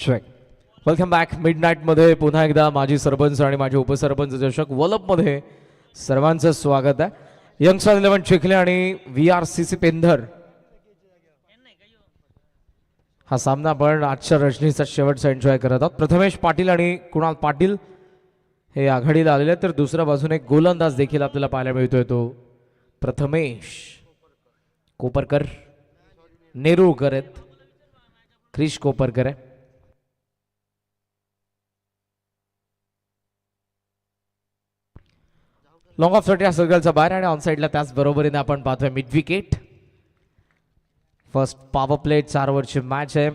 Check. Welcome back. मिडनाईटमध्ये पुन्हा एकदा माजी सरपंच आणि माझे उपसरपंच चषक वलपमध्ये सर्वांचं स्वागत आहे. यंगस्टर 11 चिखले आणि VRCC पेंधर हा सामना आपण आजच्या रजनीचा शेवटचा एन्जॉय करत आहोत. प्रथमेश पाटील आणि कुणाल पाटील हे आघाडीला आलेले आहेत, तर दुसऱ्या बाजूने एक गोलंदाज देखील आपल्याला पाहायला मिळतोय, तो प्रथमेश कोपरकर. नेरुळकर आहेत, क्रिश कोपरकर आहे. लॉंग ऑफ साठी सर्कलचा बाहेर आणि ऑन साईडला त्याच बरोबरीने आपण पाहतोय mid wicket. First power play 4 ओव्हरची मॅच आहे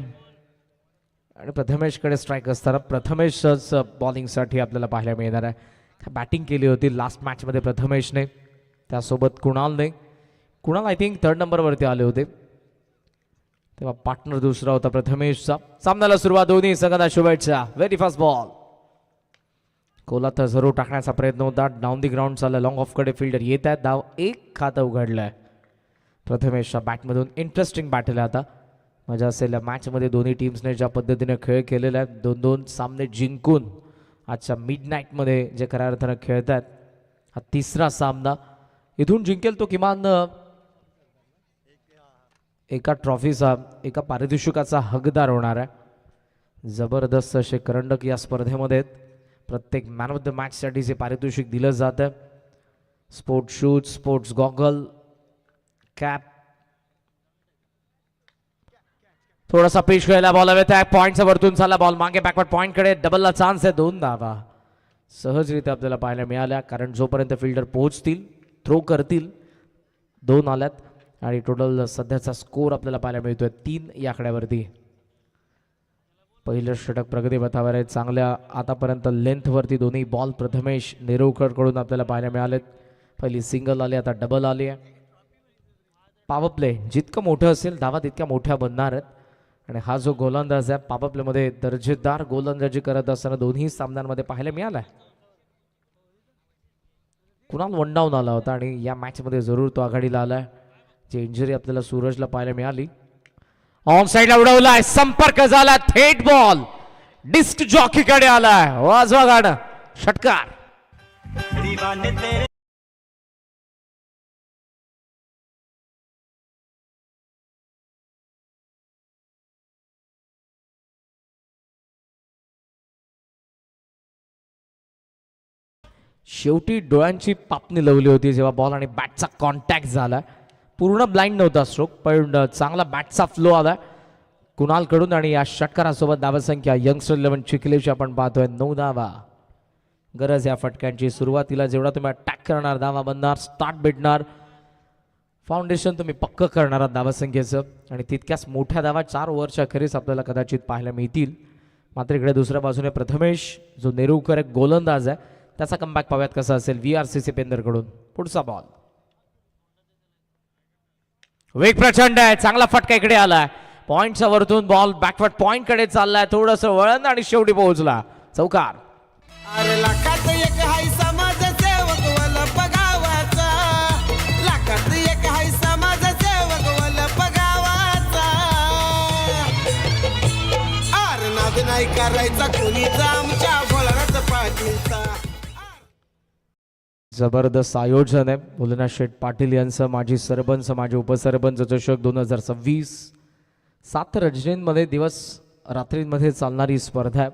आणि प्रथमेशकडे स्ट्राईक असताना प्रथमेशच बॉलिंगसाठी आपल्याला पाहायला मिळणार आहे. बॅटिंग केली होती लास्ट मॅचमध्ये प्रथमेशने, त्यासोबत कुणालने. कुणाल आय थिंक 3rd नंबरवरती आले होते, तेव्हा पार्टनर दुसरा होता प्रथमेशचा. सामन्याला सुरुवात, दोन्ही संघांना शुभेच्छा. Very fast ball. कोलाता जरूर टाकण्याचा प्रयत्न होता. डाऊन दी ग्राउंड चालला, लॉंग ऑफकडे फिल्डर येत आहेत. धाव एक खातं उघडलंय प्रथमेशच्या बॅटमधून. इंटरेस्टिंग बॅटल आहे आता. मजा असेल या मॅचमध्ये. दोन्ही टीम्सने ज्या पद्धतीने खेळ केलेला आहे, 2-2 सामने जिंकून आजच्या मिड नाईटमध्ये जे खऱ्या अर्थानं खेळत आहेत, हा तिसरा सामना. इथून जिंकेल तो किमान एका ट्रॉफीचा, एका पारितोषिकाचा हकदार होणार आहे. जबरदस्त असे करंडक या स्पर्धेमध्ये आहेत. प्रत्येक मॅन ऑफ द मॅचसाठी जे पारितोषिक दिलं जातं, sports shoes, sports goggle, cap. थोडासा पिच खेळला, बॉल हवेत आहे. पॉईंटचा वरतून चालला बॉल मागे बॅकवर्ड पॉईंटकडे. डबलला चान्स आहे. 2 धावा सहजरित्या आपल्याला पाहायला मिळाल्या, कारण जोपर्यंत फिल्डर पोहोचतील, थ्रो करतील. 2 आल्यात आणि टोटल सध्याचा स्कोर आपल्याला पाहायला मिळतोय 3 या आकड्यावरती. पहिलं षटक प्रगतीपथावर आहे. चांगल्या आतापर्यंत लेंथवरती दोन्ही बॉल प्रथमेश नेरुळकरकडून आपल्याला पाहायला मिळालेत. पहिली सिंगल आली, आता डबल आली आहे. पॉवर प्ले जितकं मोठं असेल, धावा तितक्या मोठ्या बनणार आहेत. आणि हा जो गोलंदाज आहे, पॉवर प्लेमध्ये दर्जेदार गोलंदाजी करत असताना दोन्ही सामन्यांमध्ये पाहायला मिळालाय. कुणाल 1 डाऊन आला होता आणि या मॅचमध्ये जरूर तो आघाडीला आलाय. जी इंजुरी आपल्याला सूरजला पाहायला मिळाली. ऑन साईडला उडवलाय, संपर्क झाला, थेट बॉल डिस्क जॉकीकडे आलाय. वाजवा गाणं, षटकार. शेवटी डोळ्यांची पापणी लावली होती जेव्हा बॉल आणि बॅटचा कॉन्टॅक्ट झाला. पूर्ण ब्लाइंड नव्हता स्ट्रोक, पण चांगला बॅटचा फ्लो आला कुणालकडून. आणि या षटकारासोबत धावसंख्या यंगस्टर 11 चिखलेची आपण पाहतोय 9 धावा. गरज या फटक्यांची. सुरुवातीला जेवढा तुम्ही अटॅक करणार, धावा बनणार, स्टार्ट भेटणार, फाउंडेशन तुम्ही पक्क करणार आहात धावसंख्येचं, आणि तितक्याच मोठ्या धावा 4 ओव्हरच्या अखेरीस आपल्याला कदाचित पाहायला मिळतील. मात्र इकडे दुसऱ्या बाजूने प्रथमेश जो नेरुळकर एक गोलंदाज आहे, त्याचा कमबॅक पाहूयात कसा असेल VRCC पेंधरकडून. पुढचा बॉल, वेग प्रचंड आहे, चांगला फटका इकडे आलाय. पॉइंटच्या वरतून बॉल बॅकवर्ड पॉइंट कडे चाललाय, थोडस वळण आणि शेवटी पोहोचला. चौकार. अरे लाखात एक हाय समाजसेवक वलप गावाचा, लाखात एक हाय समाजसेवक वलप गावाचा. अरे नाद नाही करायचा कोणीचा आमच्या भोळानाथ पाटीलचा. जबरदस्त आयोजन आहे. भोलेनाथ शेठ पाटील यांचं माजी सरपंच, माजी उपसरपंच चषक 2026. 7 रजनींमध्ये दिवस रात्रींमध्ये चालणारी स्पर्धा आहे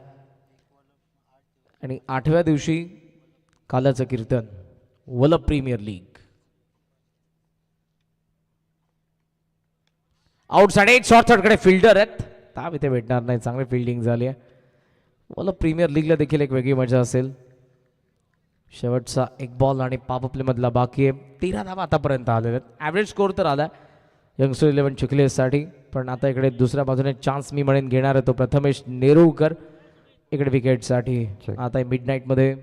आणि 8व्या दिवशी कालाचं कीर्तन, वलप प्रीमियर लीग. आउटसाइड एक शॉर्ट थर्डकडे फिल्डर आहेत, ताब इथे भेटणार नाही. चांगली फिल्डिंग झाली आहे. वलप प्रीमियर लीगला देखील एक वेगळी मजा असेल. शेवटचा एक बॉल आणि पॉवर प्ले मधला बाकी आहे. 13 धावा आतापर्यंत आलेल्या आहेत. ॲव्हरेज स्कोर तर आला यंगस्टर 11 चिखलेसाठी, पण आता इकडे दुसऱ्या बाजूने चान्स मी म्हणेन घेणार आहे तो प्रथमेश नेरुळकर इकडे विकेटसाठी. आता मिड नाईटमध्ये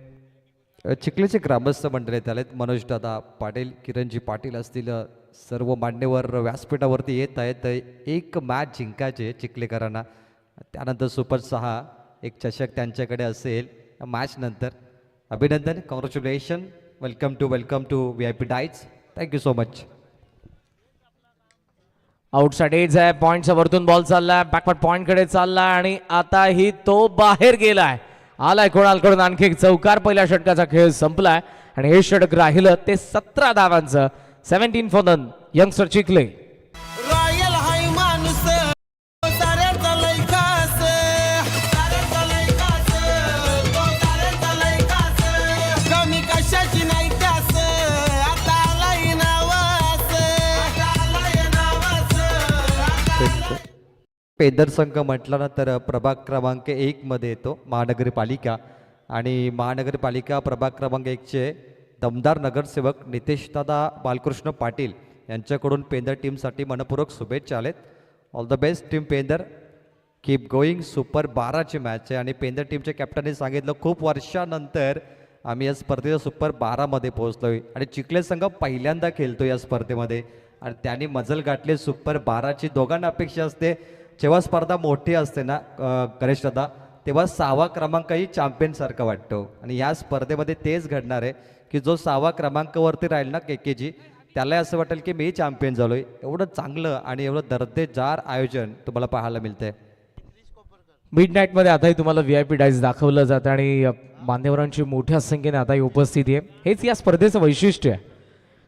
चिखलेचे ग्रामस्थ मंडळी आलेत. मनोज दादा पाटील, किरणजी पाटील असतील, सर्व मान्यवर व्यासपीठावरती येत आहेत. एक मॅच जिंकायचे चिखलेकरांना, त्यानंतर सुपर 6 एक चषक त्यांच्याकडे असेल मॅच नंतर. अभिनंदन, कॉंग्रॅच्युलेशन, वेलकम टू VIP डाईट्स. Thank you so much. Outside edge आहे. पॉइंटच्या वरतून बॉल चाललाय, बॅकवर्ड पॉइंट कडे चाललाय आणि आता ही तो बाहेर गेलाय. आलाय कोणालकडून आणखी एक चौकार. पहिल्या षटकाचा खेळ संपलाय आणि हे षटक राहिलं ते 17 धावांचं. 17 for the youngster Chikhle. Royal high माणूस साऱ्यांचा लय खास साऱ्यांचा लय खास तो साऱ्यांचा लय खास कमी कशाची नाही त्यास आता आलाय नावास आता आलाय नावास पेदर संघ म्हटलं ना तर प्रभाग क्रमांक 1 मध्ये येतो महानगरपालिका. आणि महानगरपालिका प्रभाग क्रमांक 1चे दमदार नगरसेवक नितेशदादा बालकृष्ण पाटील यांच्याकडून पेंदर टीमसाठी मनपूर्वक शुभेच्छा आलेत. All the best team Pendar, keep going. Super 12ची मॅच आहे आणि पेंदर टीमच्या कॅप्टनने सांगितलं खूप वर्षानंतर आम्ही या स्पर्धेच्या सुपर 12मध्ये पोहोचलोय आणि चिखले संघ पहिल्यांदा खेळतो या स्पर्धेमध्ये आणि त्यांनी मजल गाठले सुपर 12ची. दोघांना अपेक्षा असते जेव्हा स्पर्धा मोठी असते ना गणेश दादा, तेव्हा 6वा क्रमांकही चॅम्पियनसारखा वाटतो आणि या स्पर्धेमध्ये तेच घडणार आहे की जो 6वा क्रमांकावरती राहील ना केकेजी, त्याला असं वाटेल की मी चॅम्पियन झालोय. एवढं चांगलं आणि एवढं दर्जेदार आयोजन तुम्हाला पाहायला मिळतंय. मिड नाईटमध्ये आताही तुम्हाला VIP डाईस दाखवलं जातं आणि मान्यवरांची मोठ्या संख्येने आताही उपस्थिती आहे. हेच या स्पर्धेचं वैशिष्ट्य आहे.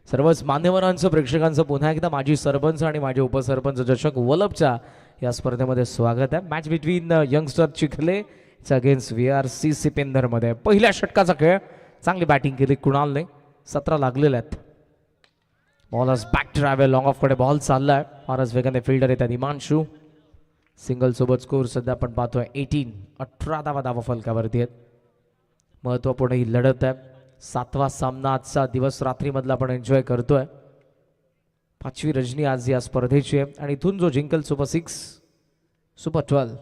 सर्वच मान्यवरांचं, प्रेक्षकांचं पुन्हा एकदा माजी सरपंच आणि माझे उपसरपंच चषक वलभच्या या स्पर्धेमध्ये स्वागत आहे. Match between youngster Chikhale against VRCC पेंदरमध्ये. पहिल्या षटकाचा खेळ. चांगली बॅटिंग केली कुणालने. 17 लागलेले आहेत. Bowlers back travel. लॉंग ऑफकडे बॉल चाललाय. फारच वेगाने फिल्डर येतात हिमांशू. सिंगल सोबत स्कोर सध्या आपण पाहतोय 18 धावा फलकावरती आहेत. महत्त्वपूर्ण ही लढत आहे. 7वा सामना आजचा दिवस रात्रीमधला आपण एन्जॉय करतोय. 5वी रजनी आज या स्पर्धेची आहे आणि इथून जो जिंकल सुपर 6 सुपर 12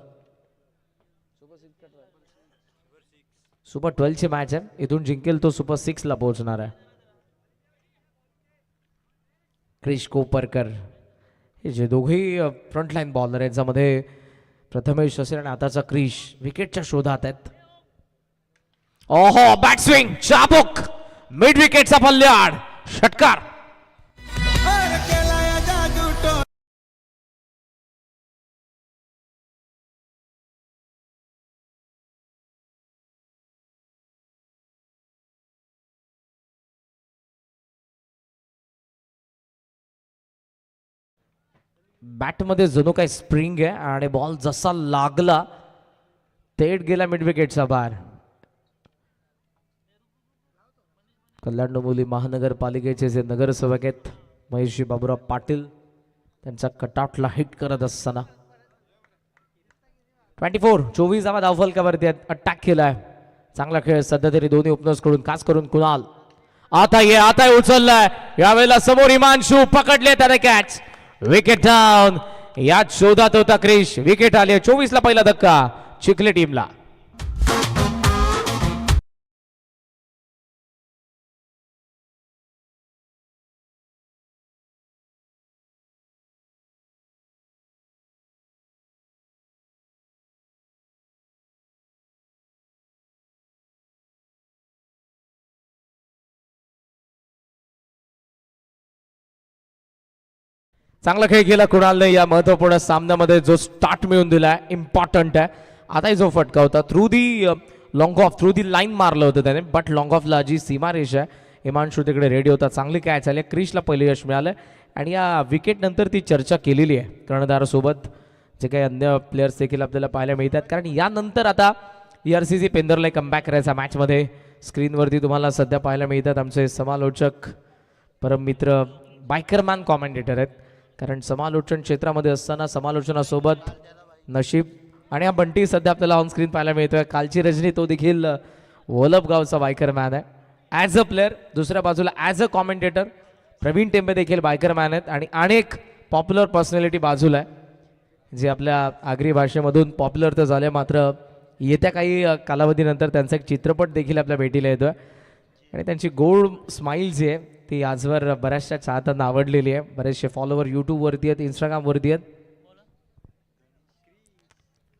सुपर 12ची मॅच आहे. इथून जिंकेल तो सुपर 6ला पोहोचणार आहे. क्रिश कोपरकर हे जे दोघेही फ्रंटलाईन बॉलर आहेत, ज्यामध्ये प्रथमेश असेल आणि आताचा क्रिश विकेटच्या शोधात आहेत. ओहो, बॅट स्विंग चाबुक मिड विकेटचा पल्ल्याड षटकार. केलाय जादू टो बॅटमध्ये जणू काही स्प्रिंग आहे आणि बॉल जसा लागला थेट गेला मिड विकेटचा बाहेर. कल्याण डोंबिवली महानगरपालिकेचे जे नगरसेवक आहेत महेशजी बाबूराव पाटील, त्यांचा कटआउटला हिट करत असताना 24 धावा धावफलकावरती आहेत. अटॅक केलाय. चांगला खेळ सध्या तरी दोन्ही ओपनर्स कडून, खास करून कुणाल. आता उचललाय. यावेळेला समोर हिमांशू पकडले त्याने कॅच. Wicket down. यात शोधात होता क्रिश. विकेट आली. 24ला पहिला धक्का चिखले टीमला. चांगला खेळ केला कुणालने या महत्वपूर्ण सामन्यामध्ये, जो स्टार्ट मिळून दिलाय. इम्पॉर्टंट आहे. आताही जो फटका होता through the long of, through the line मारलं होतं त्याने, बट लॉंग ऑफला जी सीमारेष आहे हिमांशू तिकडे रेडी होता. चांगली कॅच आली. क्रिशला पहिले यश मिळालं आणि या विकेट नंतर ती चर्चा केलेली आहे कर्णधारासोबत. जे काही अन्य प्लेयर्स देखील आपल्याला पाहायला मिळतात, कारण यानंतर आता VRCC पेंदरला कमबॅक करायचा मॅचमध्ये. स्क्रीनवरती तुम्हाला सध्या पाहायला मिळतात आमचे समालोचक, परम मित्र, बायकरमॅन कॉमेंटेटर आहेत. कारण समालोचन क्षेत्रामध्ये असताना समालोचनासोबत नशीब आणि हा बंटी सध्या आपल्याला ऑन स्क्रीन पाहायला मिळतोय. कालची रजनी तो देखील वलभगावचा बायकरमॅन आहे ॲज अ प्लेअर. दुसऱ्या बाजूला as a commentator Pravin Tembe देखील बायकरमॅन आहेत आणि अनेक पॉप्युलर पर्सनॅलिटी बाजूला आहे, जे आपल्या आगरी भाषेमधून पॉप्युलर तर झाले, मात्र येत्या काही कालावधीनंतर त्यांचा एक चित्रपट देखील आपल्या भेटीला येतोय आणि त्यांची गोड स्माईल जी आहे ती आजवर बऱ्याचशा चाहत्यांना आवडलेली आहे. बरेचसे फॉलोवर यूट्यूबवरती आहेत, इंस्टाग्रामवरती आहेत.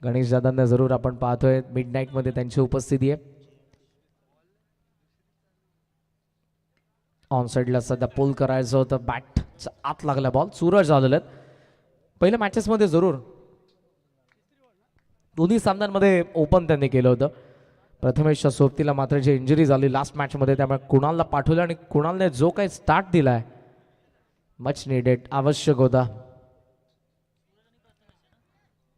गणेश दादांना जरूर आपण पाहतोय. मिड नाईटमध्ये त्यांची उपस्थिती आहे. ऑन साईडला सध्या पुल करायचं होतं, बॅटचा आत लागला बॉल. सूरज आलेले आहेत. पहिल्या मॅचेसमध्ये जरूर दोन्ही सामन्यांमध्ये ओपन त्यांनी केलं होतं. प्रथमेशच्या सोबतीला मात्र जी इंजुरी झाली लास्ट मॅचमध्ये, त्यामुळे कुणालला पाठवलं आणि कुणालने जो काही स्टार्ट दिलाय मच निडेड, आवश्यक होता.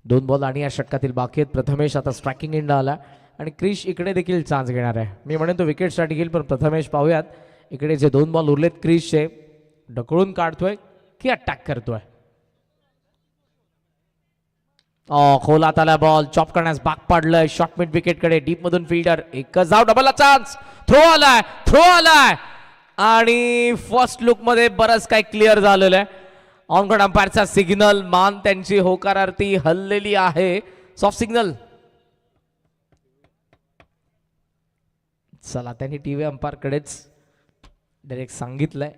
2 बॉल आणि या षटकातील बाकी आहेत. प्रथमेश आता स्ट्रायकिंग एंडला आला आणि क्रिश इकडे देखील चान्स घेणार आहे. मी म्हणेन तो विकेटसाठी घेईल, पण प्रथमेश पाहूयात इकडे जे 2 बॉल उरलेत क्रिशचे, ढकलून काढतोय की अटॅक करतोय. खोलात आला बॉल, चॉप करण्यास भाग पाडलंय. शॉर्ट मिड विकेट कडे डीप मधून फिल्डर, एकच जाव, डबलला चान्स, थ्रो आलाय आणि फर्स्ट लुक मध्ये बरंच काही क्लिअर झालेलं आहे. ऑनग्राउंड अंपायरचा सिग्नल, मान त्यांची होकारार्थी हललेली आहे. Soft signal. चला, त्यांनी टीव्ही अंपायर कडेच डायरेक्ट सांगितलंय.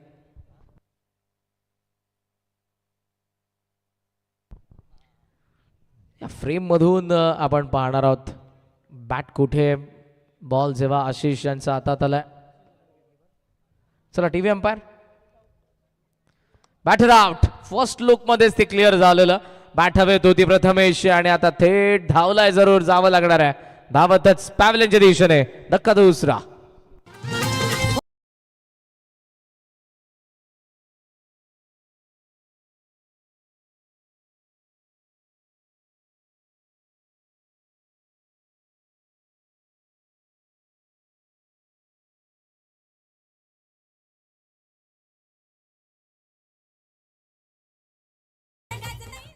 या फ्रेम मधून आपण पाहणार आहोत बॅट कुठे, बॉल जेव्हा आशिष यांचा हातात आलाय. चला, TV umpire, batter out. First look मध्येच ते क्लिअर झालेलं. बॅट हवेत होती प्रथमेश आणि आता थेट धावलाय, जरूर जावं लागणार आहे. धावतच पॅव्हलियनच्या दिशेने. धक्का दुसरा.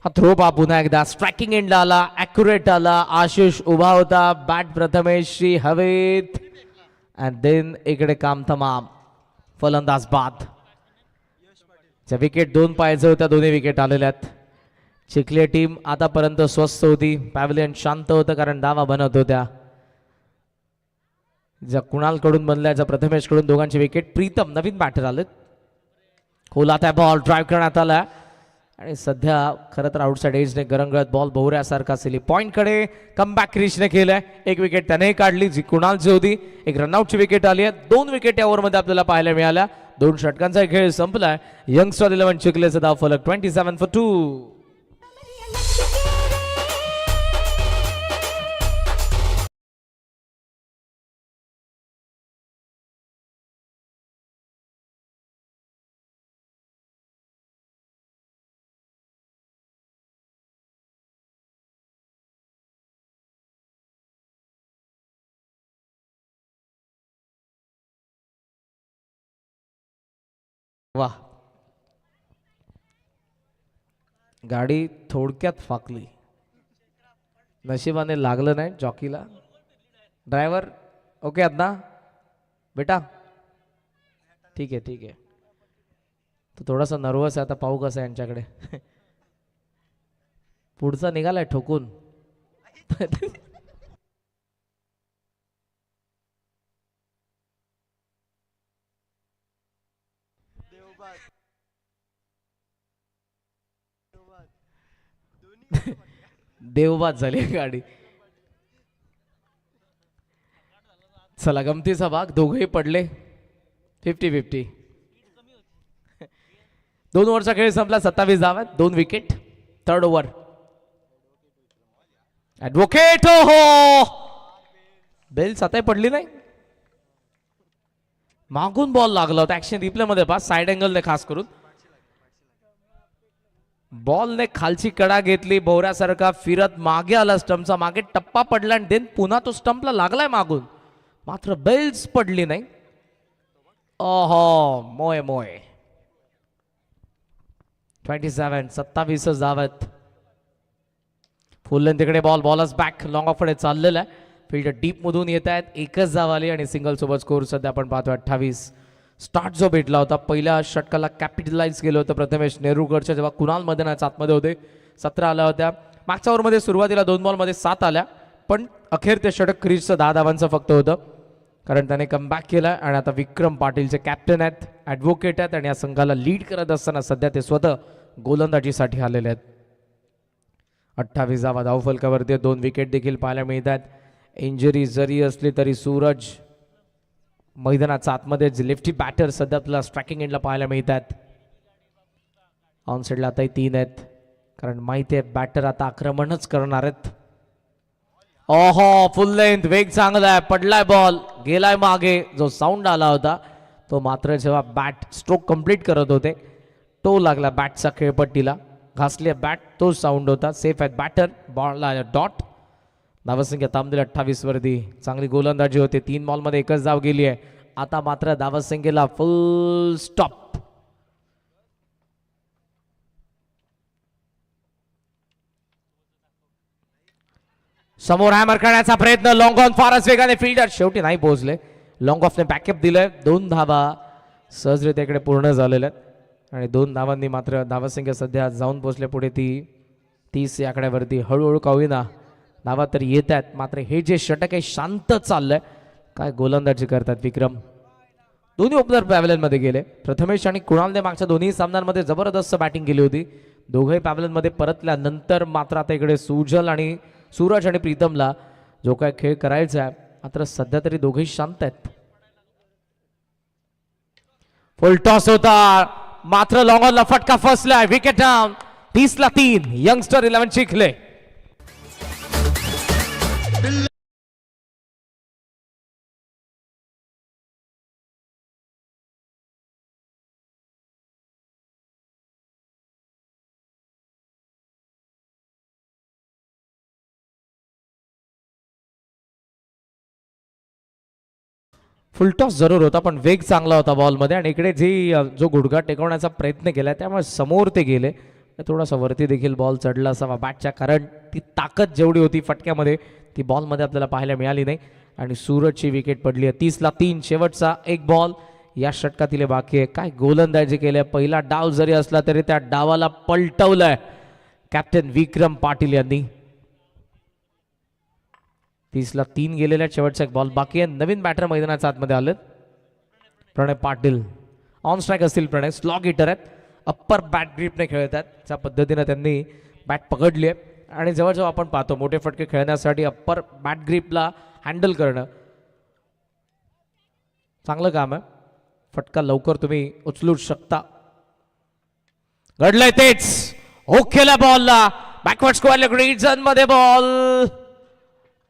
हा थ्रो पुन्हा एकदा स्ट्रायकिंग एंडला आला, ॲक्युरेट आला. आशिष उभा होता, बॅट प्रथमेशची हवेत अँड देन इकडे काम तमाम. फलंदाज बाद. विकेट 2 पाहायचं होत्या, दोन्ही विकेट आलेल्या आहेत. चिखले टीम आतापर्यंत स्वस्त होती, पॅव्हलियन शांत होतं कारण धावा बनत होत्या. ज्या कुणाल कडून बनल्या, ज्या प्रथमेश कडून, दोघांची विकेट. प्रीतम नवीन बॅटर आलेत. खोलात आहे बॉल, ड्राईव्ह करण्यात आला आणि सध्या खरं तर आउटसाइड एजने गरंगळत बॉल भोवऱ्यासारखा सिली पॉइंट कडे कमबॅक क्रिशने केलंय. एक विकेट त्याने काढली जी कुणालची होती. एक रनआउटची विकेट आली आहे. 2 विकेट या ओव्हरमध्ये आपल्याला पाहायला मिळाल्या. 2 षटकांचा खेळ संपलाय. यंगस्टर 11 चिखलेचा धाव फलक 27 for 2. वाह, गाडी थोडक्यात फाकली. नशिबाने लागलं नाही जॉकीला. ड्रायव्हर ओके आहेत ना बेटा? ठीक आहे. तो थोडासा नर्वस आहे, आता पाहू कसं आहे यांच्याकडे. पुढचा निघालाय ठोकून. देवबाद झाली गाडी. चला, गमतीचा भाग, दोघेही पडले. 50-50. 2 ओव्हरचा खेळ संपला. 27 धावा, 2 विकेट. 3rd over. ॲडव्होकेट, हो बेल सताही पडली नाही. मागून बॉल लागला होता. ऍक्शन रिप्ले मध्ये पहा, साइड अँगलने खास करून बॉलने खालची कडा घेतली, भोवऱ्यासारखा फिरत मागे आला, स्टंपचा मागे टप्पा पडला आणि देन पुन्हा तो स्टंपला लागलाय मागून, मात्र बेल्स पडली नाही. ओहो, मोय 27 धावत. फुल लेंथ तिकडे बॉलच बॅक लॉंग ऑफ कडे चाललेला आहे. फील्डर डीप मधून येत आहेत. एकच धाव आली आणि सिंगल सोबत स्कोर सध्या आपण पाहतो 28. स्टार्ट जो भेटला होता पहिल्या षटकाला कॅपिटलाइज केलं होतं प्रथमेश नेरुरकरच्या, जेव्हा कुणाल मैदानात आतमध्ये होते. 17 आल्या होत्या. मागच्या ओव्हरमध्ये सुरुवातीला 2 बॉलमध्ये 7 आल्या, पण अखेर ते षटक क्रीजचं 10 धावांचं फक्त होतं, कारण त्याने कमबॅक केला. आणि आता विक्रम पाटीलचे कॅप्टन आहेत, ॲडव्होकेट आहेत आणि या संघाला लीड करत असताना सध्या ते स्वतः गोलंदाजीसाठी आलेले आहेत. 28 धावा धावफलकावरती 2 विकेट देखील पाहायला मिळतात. इंजरी जरी असली तरी सूरज मैदानाचा आतमध्ये लेफ्टी बॅटर सध्या आपल्याला स्ट्रायकिंग एंडला पाहायला मिळतात. ऑन साईडला आताही 3 आहेत. कारण माहिती आहे बॅटर आता आक्रमणच करणार आहेत. ओहो फुल लेंथ वेग चांगला आहे, पडलाय बॉल, गेलाय मागे. जो साऊंड आला होता तो मात्र जेव्हा बॅट स्ट्रोक कंप्लीट करत होते तो लागला बॅटचा खेळपट्टीला, घासली बॅट, तो साऊंड होता. सेफ आहेत बॅटर, बॉल डॉट. धावसंख्या थांबली 28 वरती. चांगली गोलंदाजी होते, 3 बॉलमध्ये एकच धाव गेली आहे. आता मात्र धावसंख्येला फुल स्टॉप. समोर हॅमर करण्याचा प्रयत्न, लॉंग ऑन फारच वेगाने, फिल्डर शेवटी नाही पोहोचले. लॉंग ऑफने बॅकअप दिलंय. 2 धावा सहजरित्या इकडे पूर्ण झालेल्या आहेत आणि 2 धावांनी मात्र धावसंख्या सध्या जाऊन पोहोचले पुढे ती 30 या आकड्यावरती. हळूहळू का होईना धावा तर येत आहेत, मात्र हे जे षटक आहे शांत चाललंय. काय गोलंदाजी करतात विक्रम. दोन्ही ओपनर पॅव्हलियनमध्ये गेले. प्रथमेश आणि कुणालने मागच्या दोन्ही सामन्यांमध्ये जबरदस्त बॅटिंग केली होती. दोघंही पॅव्हलियनमध्ये परतल्यानंतर मात्र आता इकडे सुजल आणि सूरज आणि प्रीतमला जो काय खेळ करायचा आहे, मात्र सध्या तरी दोघेही शांत आहेत. फुल टॉस होता, मात्र लॉंग ऑनला फटका फसलाय. Wicket down. 30ला 3. यंगस्टर 11 चिखले. फुलटॉस जरूर होता पण वेग चांगला होता बॉलमध्ये आणि इकडे जो गुडघा टेकवण्याचा प्रयत्न केला त्यामुळे समोर ते गेले. थोडासा वरती देखील बॉल चढला असावा बॅटच्या, कारण ती ताकद जेवढी होती फटक्यामध्ये ती बॉलमध्ये आपल्याला पाहायला मिळाली नाही आणि सूरजची विकेट पडली आहे. 30ला 3. शेवटचा एक बॉल या षटकातील बाकी आहे. काय गोलंदाजी केली आहे. पहिला डाव जरी असला तरी त्या डावाला पलटवलंय कॅप्टन विक्रम पाटील यांनी. 30ला 3 गेलेल्या. शेवटचा एक बॉल बाकी आहे. नवीन बॅटर मैदानाच्या आतमध्ये आलेत. प्रणय पाटील ऑन स्ट्राईक असतील. प्रणय स्लॉग हिटर आहेत, अप्पर बॅट ग्रीपने खेळत आहेत. त्या पद्धतीने त्यांनी बॅट पकडली आहे आणि जवळजवळ आपण पाहतो मोठे फटके खेळण्यासाठी अप्पर बॅट ग्रीपला हँडल करणं चांगलं काम आहे. फटका लवकर तुम्ही उचलू शकता. घडलंय तेच. हो केला बॉलला बॅकवर्ड स्क्वेअरला ग्रीन झोन मध्ये बॉल.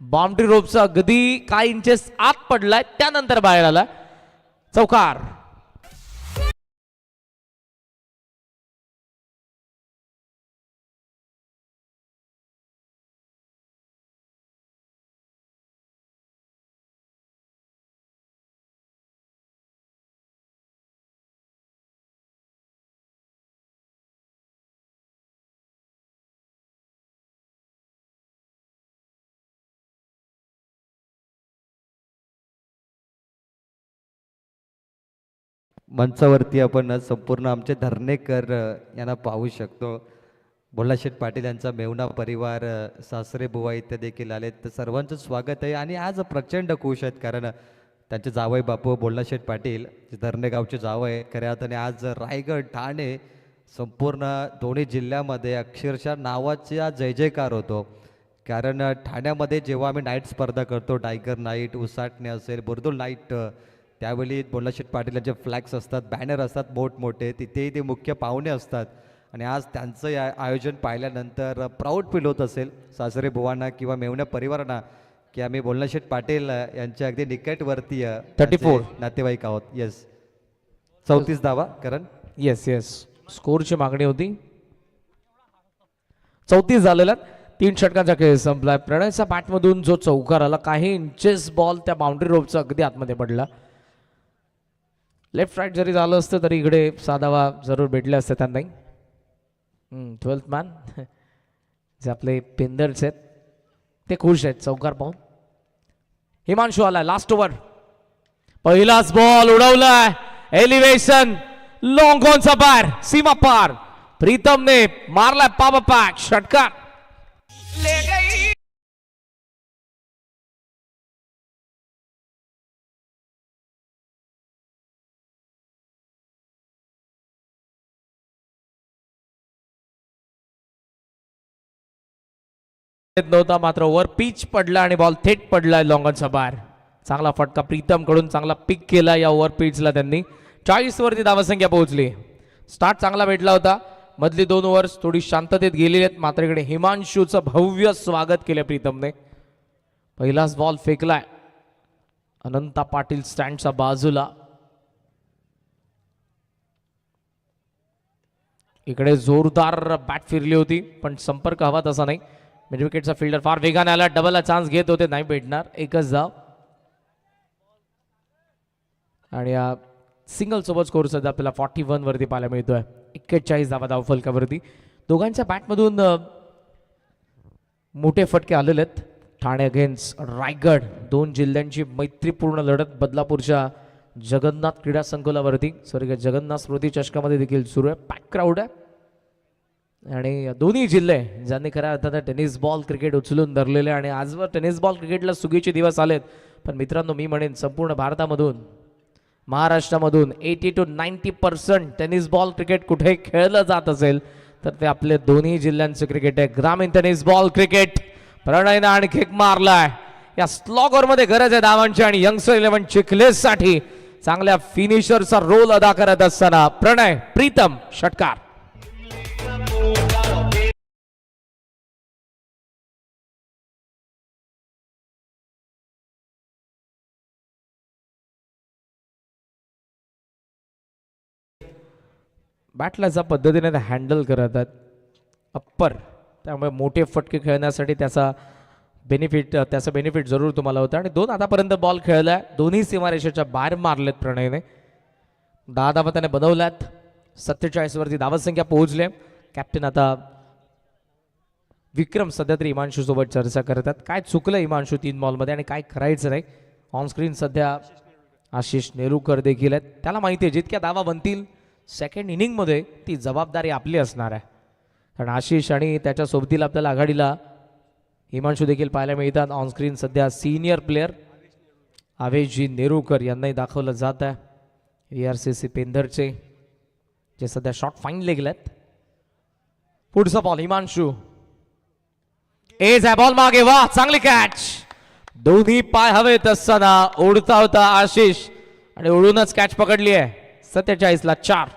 बाउंड्री रोपचा अगदी काही इंचेस आत पडलाय, त्यानंतर बाहेर आला. चौकार. मंचावरती आपण संपूर्ण आमचे धरणेकर यांना पाहू शकतो. बोल्लाशेठ पाटील यांचा मेवणा परिवार, सासरे बुवा इत्यादी देखील आलेत. तर सर्वांचं स्वागत आहे आणि आज प्रचंड खुश आहेत कारण त्यांचे जावई बापू बोल्लाशेठ पाटील जे धरणे गावचे जावई आहेत खऱ्या अर्थाने आज रायगड, ठाणे संपूर्ण दोन्ही जिल्ह्यामध्ये अक्षरशः नावाचा जय जयकार होतो. कारण ठाण्यामध्ये जेव्हा आम्ही नाईट स्पर्धा करतो, टायगर नाईट, उसाटणे असेल, बुरदुल नाईट, त्यावेळी बोल्लाशेठ पाटील यांचे फ्लॅग्स असतात, बॅनर असतात मोठमोठे, तिथेही ते मुख्य पाहुणे असतात. आणि आज त्यांचं या आयोजन पाहिल्यानंतर प्राऊड फील होत असेल सासरे बुवांना किंवा मेवण्या परिवारांना की आम्ही बोल्लाशेठ पाटील यांच्या अगदी निकटवर्ती 34 नातेवाईक आहोत. येस, 34 धावा करण. येस येस, स्कोरची मागणी होती. 34 झालेला. 3 षटकांचा खेळ संपलाय. प्रणयचा बॅटमधून जो चौकार आला, काही इंचेस बॉल त्या बाउंड्री रोपचा अगदी आतमध्ये पडला. लेफ्ट राईट जरी झालं असतं तरी इकडे साधावा जरूर भेटले असते त्यांनाही. 12th मॅन जे आपले पेंदर्स आहेत ते खुश आहेत चौकार पाहून. हिमांशू आलाय लास्ट ओव्हर. पहिलाच बॉल उडवलाय, एलिव्हेशन, लॉंग ऑनचा बार, सीमा पार. प्रीतमने मारलाय पाव पॅक, षटकार. नव्हता मात्र ओव्हर पिच पडला आणि बॉल थेट पडलाय लॉंग ऑनचा बार. चांगला फटका प्रीतम कडून, चांगला पिक केला या ओव्हर पिचला त्यांनी. 40 वरती धावसंख्या पोहोचली. स्टार्ट चांगला भेटला होता मधली 2 ओव्हर्स थोडी शांततेत गेलेली आहेत, मात्र इकडे हिमांशूचं भव्य स्वागत केलं प्रीतमने. पहिलाच बॉल फेकलाय अनंता पाटील स्टँडच्या बाजूला. इकडे जोरदार बॅट फिरली होती पण संपर्क हवा तसा नाही. मिड विकेटचा फिल्डर फार वेगाने आला, डबलला चान्स घेत होते, नाही भेटणार, एकच धाव. आणि या सिंगल सोबत स्कोर सध्या आपल्याला 41 वरती पाहायला मिळतोय. 41 धावा धाव फलकावरती. दोघांच्या बॅटमधून मोठे फटके आलेले आहेत. ठाणे अगेन्स्ट रायगड, 2 जिल्ह्यांची मैत्रीपूर्ण लढत बदलापूरच्या जगन्नाथ क्रीडा संकुलावरती, स्वर्गीय जगन्नाथ स्मृती चषकामध्ये देखील सुरू आहे. पॅक क्राऊड आहे आणि दोन्ही जिल्हे ज्यांनी खऱ्या अर्थानं टेनिस बॉल क्रिकेट उचलून धरलेले आणि आजवर टेनिस बॉल क्रिकेटला सुगीचे दिवस आलेत. पण मित्रांनो, मी म्हणेन संपूर्ण भारतामधून, महाराष्ट्रामधून 80 to 90% टेनिस बॉल क्रिकेट कुठे खेळलं जात असेल तर ते आपले दोन्ही जिल्ह्यांचं क्रिकेट आहे. ग्रामीण टेनिस बॉल क्रिकेट. प्रणयनं आणखी एक मारलाय. या स्लॉगरमध्ये गरज आहे धावांची आणि यंगस्टर 11 चिखलेसाठी चांगल्या फिनिशरचा रोल अदा करत असताना प्रणय, प्रीतम षटकार. बॅटला ज्या पद्धतीने ते हँडल करत आहेत अप्पर, त्यामुळे मोठे फटके खेळण्यासाठी त्याचा बेनिफिट जरूर तुम्हाला होतं. आणि 2 आतापर्यंत बॉल खेळलाय, दोन्ही सीमारेषेच्या बाहेर मारलेत प्रणयने. 10 धावा त्याने बनवल्यात. 47 वरती धावसंख्या पोहोचले. कॅप्टन आता विक्रम सध्या तरी हिमांशू सोबत चर्चा करतात. काय चुकलं हिमांशू 3 बॉलमध्ये आणि काय करायचं नाही. ऑन स्क्रीन सध्या आशिष नेरुरकर देखील आहेत. त्याला माहिती आहे जितक्या धावा बनतील सेकंड इनिंगमध्ये ती जबाबदारी आपली असणार आहे. कारण आशिष आणि त्याच्या सोबतीला आपल्याला आघाडीला हिमांशू देखील पाहायला मिळतात. ऑन स्क्रीन सध्या सिनियर प्लेयर आवेशजी नेरुरकर यांनाही दाखवलं जात आहे. ARCC पेंधरचे जे सध्या शॉट फाईन गेलेत. पुढचा बॉल हिमांशू. एज आहे बॉल मागे, वा चांगली कॅच. दोन्ही पाय हवेत असताना ओढता होता आशिष आणि ओढूनच कॅच पकडली आहे. 47 ला 4.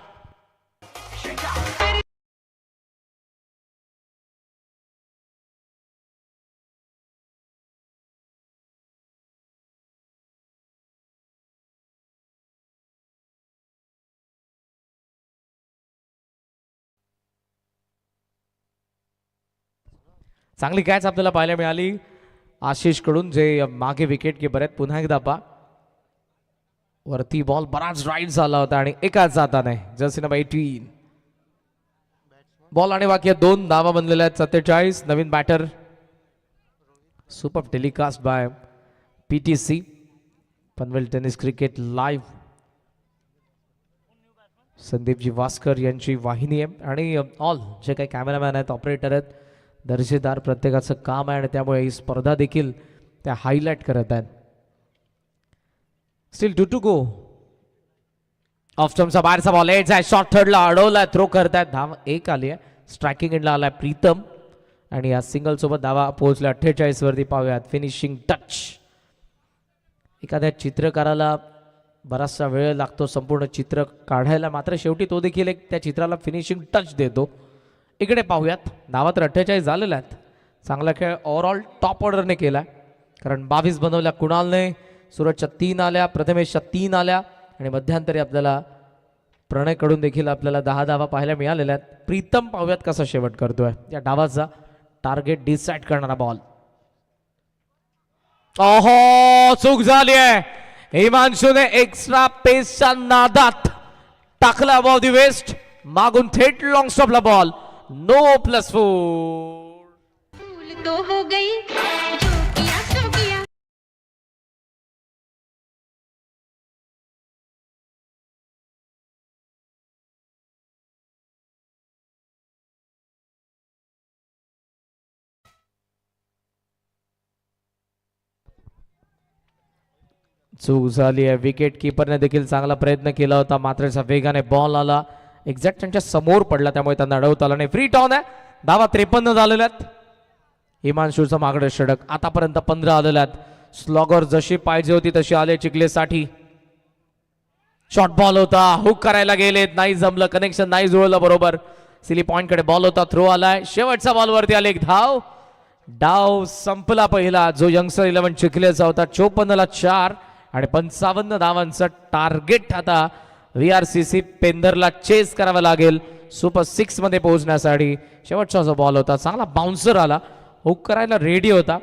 चांगली कॅच आपल्याला पाहायला मिळाली आशिष कडून, जे मागे विकेट कीपर आहेत. पुन्हा एकदा पा वरती बॉल बराच राईट झाला होता आणि एकाच जाताने जर्सी नंबर 18. बॉल आणि बाकी 2 धावा बनलेल्या आहेत. 47. नवीन batter. Super telecast by PTC Panvel tennis cricket live. Sandeepji Waskar यांची वाहिनी आहे आणि ऑल जे काही कॅमेरामॅन आहेत, ऑपरेटर आहेत, दर्जेदार प्रत्येकाचं काम आहे आणि त्यामुळे ही स्पर्धा देखील त्या हायलाइट करत आहेत. Steel 2 to go. ऑफ स्टंपचा बाहेरचा बॉल एज आहे, शॉर्ट थर्डला अडवलाय, थ्रो करतायत. धाव 1 आली आहे. स्ट्रायकिंग एंडला आलाय प्रीतम आणि या सिंगल सोबत धावा पोहोचल्या 48 वरती. पाहूयात फिनिशिंग टच. एखाद्या चित्रकाराला बराचसा वेळ लागतो संपूर्ण चित्र काढायला, मात्र शेवटी तो देखील एक त्या चित्राला फिनिशिंग टच देतो. इकडे पाहूयात. धावा तर 48 झालेल्या आहेत. चांगला खेळ ओव्हरऑल टॉप ऑर्डरने केला, कारण 22 बनवल्या कुणालने, सूरजच्या 3 आल्या, प्रथमेशच्या 3 आल्या आणि मध्यंतरी आपल्याला प्रणयकडून देखील आपल्याला 10 धावा पाहायला मिळालेल्या आहेत. प्रीतम पाहूयात कसा शेवट करतोय. या डावाचा टार्गेट डिसाइड करणारा बॉल. ओहो, चूक झाली आहे. हिमांशूने एक्स्ट्रा पेसच्या नादात टाकला अबॉव दी वेस्ट. मागून थेट लॉंग स्टॉपला बॉल. नो +4. तो हो गई जो किया सो किया. चूक झाली आहे. विकेट किपरने देखील चांगला प्रयत्न केला होता, मात्र वेगाने बॉल आला, एक्झॅक्ट त्यांच्या समोर पडला, त्यामुळे त्यांना अडवता आला नाही. फ्री टॉन आहे. धावा 53 झालेल्या आहेत. हिमांशूचा मागडे षटक. आतापर्यंत 15 आलेल्या आहेत. स्लॉगर जशी पाहिजे होती तशी आले चिखलेसाठी. शॉर्ट बॉल होता, हुक करायला गेलेत, नाही जमलं, कनेक्शन नाही जुळलं बरोबर. सिली पॉइंटकडे बॉल होता, थ्रो आलाय, शेवटचा बॉल वरती आले, एक धाव. डाव संपला पहिला, जो यंगस्टर 11 चिखलेचा होता. 54-4 आणि 55 धावांचं टार्गेट आता VRCC पेंदरला चेस करावं लागेल सुपर 6 मध्ये पोहोचण्यासाठी. शेवटचा जो बॉल होता, चांगला बाउन्सर आला, हुक करायला रेडी होता,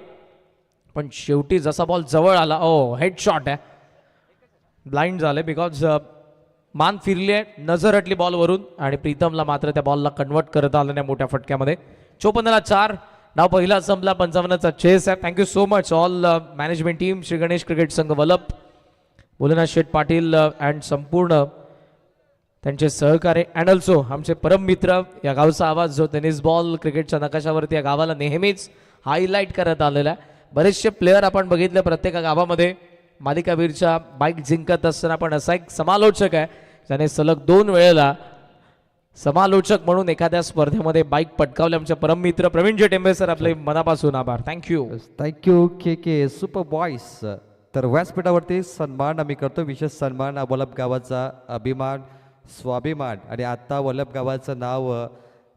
पण शेवटी जसा बॉल जवळ आला, ओ हेड शॉट आहे, ब्लाइंड झाले बिकॉज मान फिरली आहे, नजर हटली बॉलवरून आणि प्रीतमला मात्र त्या बॉलला कन्वर्ट करत आलं नाही मोठ्या फटक्यामध्ये. 54-4 नाव पहिला संपला, 55चा चेस आहे. Thank you so much all management team, Shri Ganesh cricket संघ वलप, भोलेनाथ शेठ पाटील अँड संपूर्ण त्यांचे सहकार्य अँड ऑल्सो आमचे परम मित्र. या गावचा आवाज जो टेनिस बॉल क्रिकेटच्या नकाशावरती या गावाला नेहमीच हायलाईट करत आलेला आहे. बरेचसे प्लेयर आपण बघितले प्रत्येक गावामध्ये. मालिकावीरच्या बाईक जिंकत असताना पण असा एक समालोचक आहे ज्याने सलग 2 वेळेला समालोचक म्हणून एखाद्या स्पर्धेमध्ये बाईक पटकावले. आमचे परम मित्र प्रवीणजी टेंबे सर, आपले मनापासून आभार. थँक्यू. थँक्यू के सुपर बॉईस. तर व्यासपीठावरती सन्मान आम्ही करतो, विशेष सन्मान वल्लभ गावाचा अभिमान, स्वाभिमान आणि आत्ता वल्लभ गावाचं नाव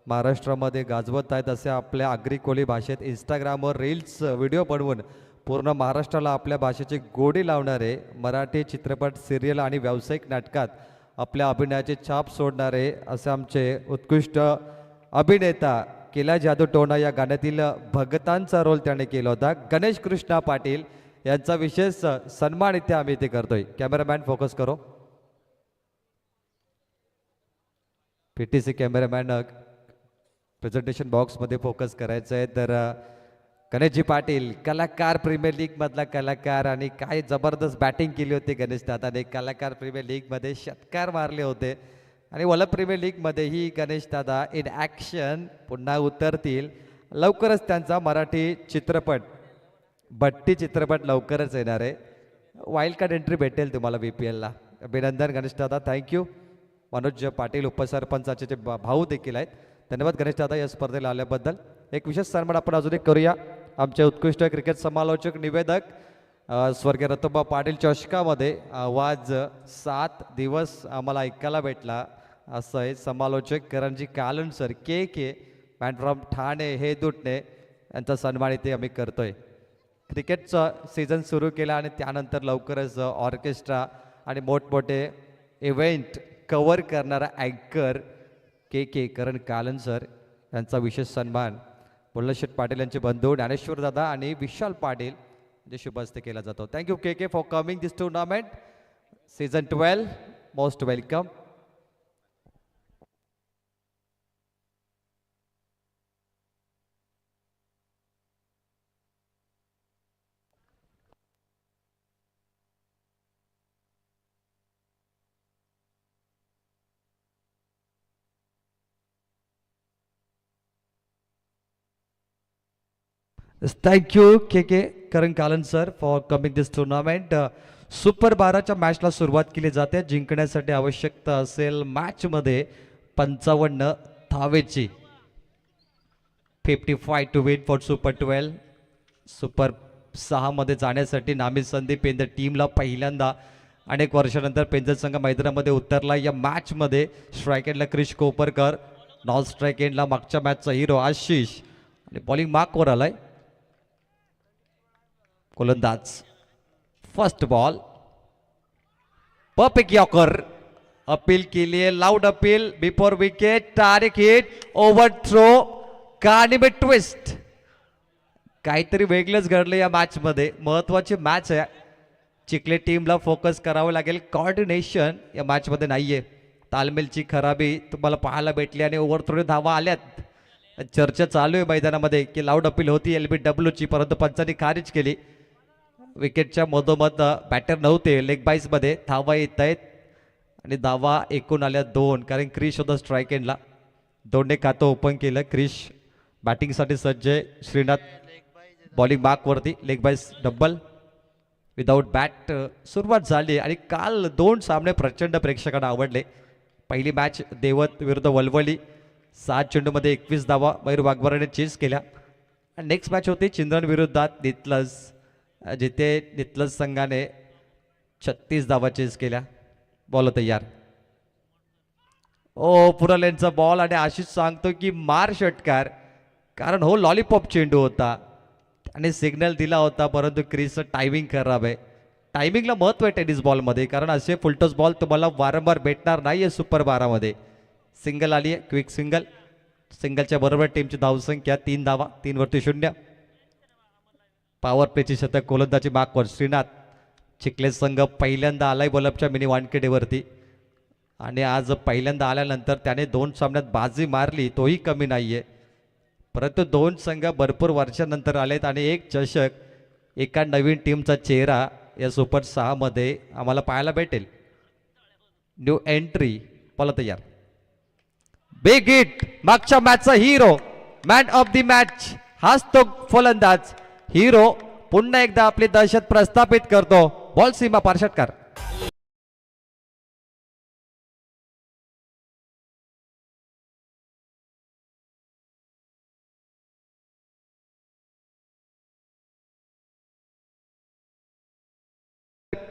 महाराष्ट्रामध्ये गाजवत आहेत असे आपल्या आगरी कोळी भाषेत इंस्टाग्रामवर रील्स व्हिडिओ बनवून पूर्ण महाराष्ट्राला आपल्या भाषेची गोडी लावणारे, मराठी चित्रपट, सिरियल आणि व्यावसायिक नाटकात आपल्या अभिनयाची छाप सोडणारे असे आमचे उत्कृष्ट अभिनेता केला जादू टोणा या गाण्यातील भगतांचा रोल त्याने केला होता. गणेश कृष्णा पाटील यांचा विशेष सन्मान इथे आम्ही इथे करतोय. कॅमेरामॅन फोकस करो. PTC कॅमेरामॅन प्रेझेंटेशन बॉक्समध्ये फोकस करायचं आहे. तर गणेशजी पाटील कलाकार, प्रीमियर लीगमधला कलाकार, आणि काय जबरदस्त बॅटिंग केली होती गणेश दादाने. कलाकार प्रीमियर लीगमध्ये षटकार मारले होते आणि वल्लभ प्रीमियर लीगमध्येही गणेश दादा इन ॲक्शन पुन्हा उतरतील. लवकरच त्यांचा मराठी चित्रपट बट्टी चित्रपट लवकरच येणार आहे. वाईल्ड कार्ड एंट्री भेटेल तुम्हाला BPLला. अभिनंदन गणेश दादा, थँक्यू. मनोज पाटील उपसरपंचाचे जे भाऊ देखील आहेत, धन्यवाद गणेश दादा या स्पर्धेला आल्याबद्दल. एक विशेष सन्मान आपण अजून एक करूया. आमचे उत्कृष्ट क्रिकेट समालोचक, निवेदक स्वर्गीय रतोबा पाटील चषकामध्ये आवाज 7 दिवस आम्हाला ऐकायला भेटला असं आहे समालोचक Karanji Kalan sir, key man from Thane हे दुटणे यांचा सन्मान इथे आम्ही करतोय. क्रिकेटचा सीझन सुरू केला आणि त्यानंतर लवकरच ऑर्केस्ट्रा आणि मोठमोठे इव्हेंट कव्हर करणारा अँकर के करण कालन सर यांचा विशेष सन्मान भोलेनाथ पाटील यांचे बंधू ज्ञानेश्वर दादा आणि विशाल पाटील जे शुभ हस्ते केला जातो. थँक्यू के for coming this tournament season 12. Most welcome. Thank you के Karan Kalan sir for coming this tournament. Super 12च्या मॅचला सुरुवात केली जाते. जिंकण्यासाठी आवश्यकता असेल मॅचमध्ये 55 धावेची. 55 to win for super 12. Super 6 मध्ये जाण्यासाठी नामी संधी पेंदर टीमला पहिल्यांदा अनेक वर्षानंतर पेंदर संघ मैदानामध्ये उतरला. या मॅचमध्ये स्ट्राईक एंडला क्रिश कोपरकर, नॉन स्ट्राईक एंडला मागच्या मॅचचा हिरो आशिष आणि बॉलिंग मार्कवर आलाय गोलंदाज. First ball perfect yorker, appeal के लिए loud appeal before wicket, direct hit, over throw, कहाणी में ट्विस्ट. काहीतरी वेगळंच घडलं या मॅच मध्ये. महत्वाची मॅच आहे. चिखले टीमला फोकस करावं लागेल. कॉर्डिनेशन या मॅच मध्ये नाहीये. तालमेलची खराबी तुम्हाला पाहायला भेटली आणि ओव्हर थ्रो धावा आल्यात. चर्चा चालू आहे मैदानामध्ये की लाऊड अपील होती LBW ची, परंतु पंचांनी खारिज केली. विकेटच्या मधोमध बॅटर नव्हते. लेग बाईस मध्ये धावा येत आहेत आणि धावा एकूण आल्या 2, कारण क्रिश होता स्ट्राईक एंडला. 2ने खातं ओपन केलं. क्रिश बॅटिंगसाठी सज्ज आहे. श्रीनाथ बॉलिंग मार्कवरती. लेग बाईस डबल विदाऊट बॅट सुरुवात झाली आणि काल 2 सामने प्रचंड प्रेक्षकांना आवडले. पहिली मॅच देवत विरुद्ध वलवली, 7 चेंडूमध्ये 21 धावा मयूर वाघमारेने चेस केल्या. आणि नेक्स्ट मॅच होती चिंद्रन विरुद्धात नितलस, जिथे नितलस संघाने 36 धावा चेस केल्या. बॉल तयार. ओ पुरालेंचा बॉल आणि आशिष सांगतो की मार षटकार, कारण हो लॉलीपॉप चेंडू होता आणि सिग्नल दिला होता, परंतु क्रीजचं टायमिंग खराब आहे. टायमिंगला महत्त्व आहे टेनिस बॉलमध्ये, कारण असे फुलटॉस बॉल तुम्हाला वारंवार भेटणार नाही आहे सुपर 12मध्ये. सिंगल आली आहे, क्विक सिंगल. सिंगलच्या बरोबर टीमची धावसंख्या 3 धावा, 3 वरती 0. पॉवर प्लेची शतक गोलंदाजी मागवर श्रीनाथ. चिखले संघ पहिल्यांदा आलाय बलपच्या मिनी वानखेडेवरती आणि आज पहिल्यांदा आल्यानंतर त्याने 2 सामन्यात बाजी मारली, तोही कमी नाहीये. परंतु 2 संघ भरपूर वर्षानंतर आलेत आणि एक चषक, एका नवीन टीमचा चेहरा या सुपर 6मध्ये आम्हाला पाहायला भेटेल. न्यू एंट्री, बोला तयार. बिग हिट, मागच्या मॅचचा hero, man of the match हाच तो फलंदाज. हिरो पुन्हा एकदा आपली दहशत प्रस्थापित करतो. बॉल सीमा पार षटकार.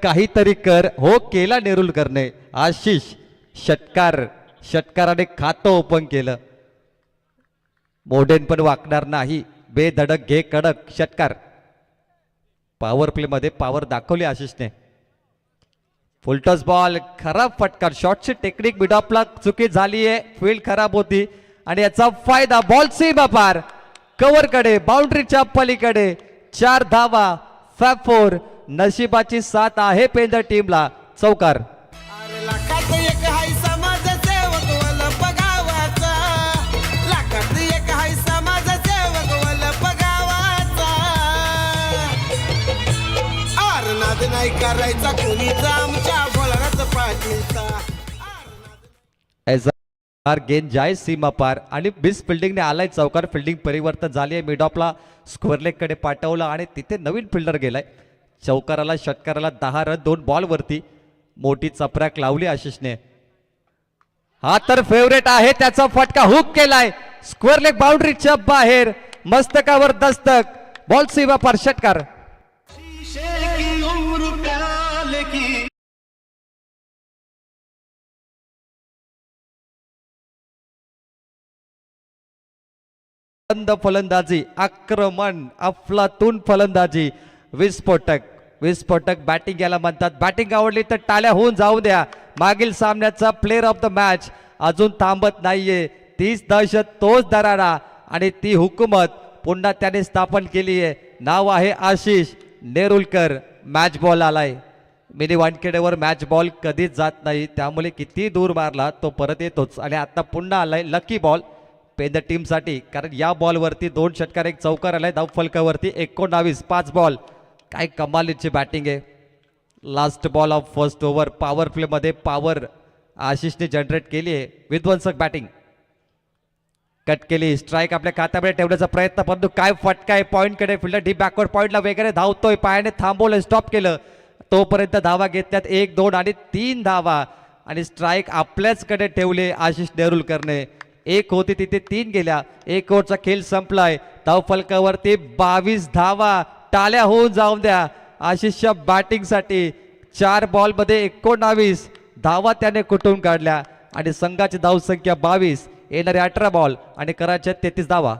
काहीतरी कर, हो केला नेरुलकरने. आशिष षटकाराने खातं ओपन केलं. मोडेन पण वाकणार नाही, बेधडक घे कडक षटकार. पॉवर प्ले मध्ये पॉवर दाखवली आशिषने. फुलटॉस बॉल, खराब फटकार. शॉटची टेक्निक मिडॉपला चुकी झाली आहे, फील्ड खराब होती आणि याचा फायदा. बॉल सीमा पार, कव्हरकडे, बाउंड्रीच्या पलीकडे. 4 धावा, फॅब 4. नशिबाची साथ आहे पेंदर टीमला. चौकार. अरे लाखात एक हाय समाजसेवक वलप गावाचा, लाखात एक हाय समाजसेवक वलप गावाचा. आर नाद नाही करायचा कोणीचा आमच्या भोळानाथ पाटीलचा. गेंद जाय सीमा पार आणि बिस फिल्डिंगने आलाय चौकार. फिल्डिंग परिवर्तन झाली आहे, मिडॉपला स्क्वेअर लेग कडे पाठवलं आणि तिथे नवीन फिल्डर गेलाय. चौकाराला षटकाराला 10 रन 2 बॉल वरती. मोठी चपराक लावली आशिषने. हा तर फेवरेट आहे, त्याचा फटका हुक केलाय, स्क्वेअर लेग बाउंड्रीच्या बाहेर. मस्तकावर दस्तक, बॉल सीमा पार षटकार. बंद फलंदाजी, आक्रमण, अफलातून फलंदाजी. विस्फोटक बॅटिंग याला म्हणतात. बॅटिंग आवडली तर टाळ्या होऊन जाऊ द्या. मागील सामन्याचा प्लेअर ऑफ द मॅच अजून थांबत नाहीये. तीच दहशत, तोच दरारा आणि ती हुकूमत पुन्हा त्याने स्थापन केली आहे. नाव आहे आशिष नेरुलकर. मॅच बॉल आलाय. मिनी वानखेडेवर मॅच बॉल कधीच जात नाही, त्यामुळे किती दूर मारला तो परत येतोच. आणि आता पुन्हा आलाय लकी बॉल पेंदर टीमसाठी, कारण या बॉलवरती 2 षटकार 1 चौकार आलाय. धाव फलकावरती 19, 5 बॉल. काय कमालीची बॅटिंग आहे. Last ball of first over. Power play मध्ये पॉवर आशिषने जनरेट केली आहे. विध्वंसक बॅटिंग. कट केली, स्ट्राईक आपल्या खात्यामध्ये ठेवण्याचा प्रयत्न, परंतु काय फटका आहे पॉईंटकडे. फिल्डर डीप बॅकवर्ड पॉईंटला वगैरे धावतोय, पायाने थांबवलं, स्टॉप केलं. तोपर्यंत धावा घेतल्यात 1, 2 आणि 3 धावा आणि स्ट्राईक आपल्याचकडे ठेवले आशिष नेरुलकरने. 1 होती तिथे 3 गेल्या. 1 ओव्हरचा खेळ संपलाय. धाव फलकावरती 22 धावा. टाळ्या होऊन जाऊन द्या आशिषच्या बॅटिंगसाठी. 4 बॉलमध्ये 19 धावा त्याने कुठून काढल्या आणि संघाची धावसंख्या 22. येणारे 18 बॉल आणि करायच्या 33 धावा.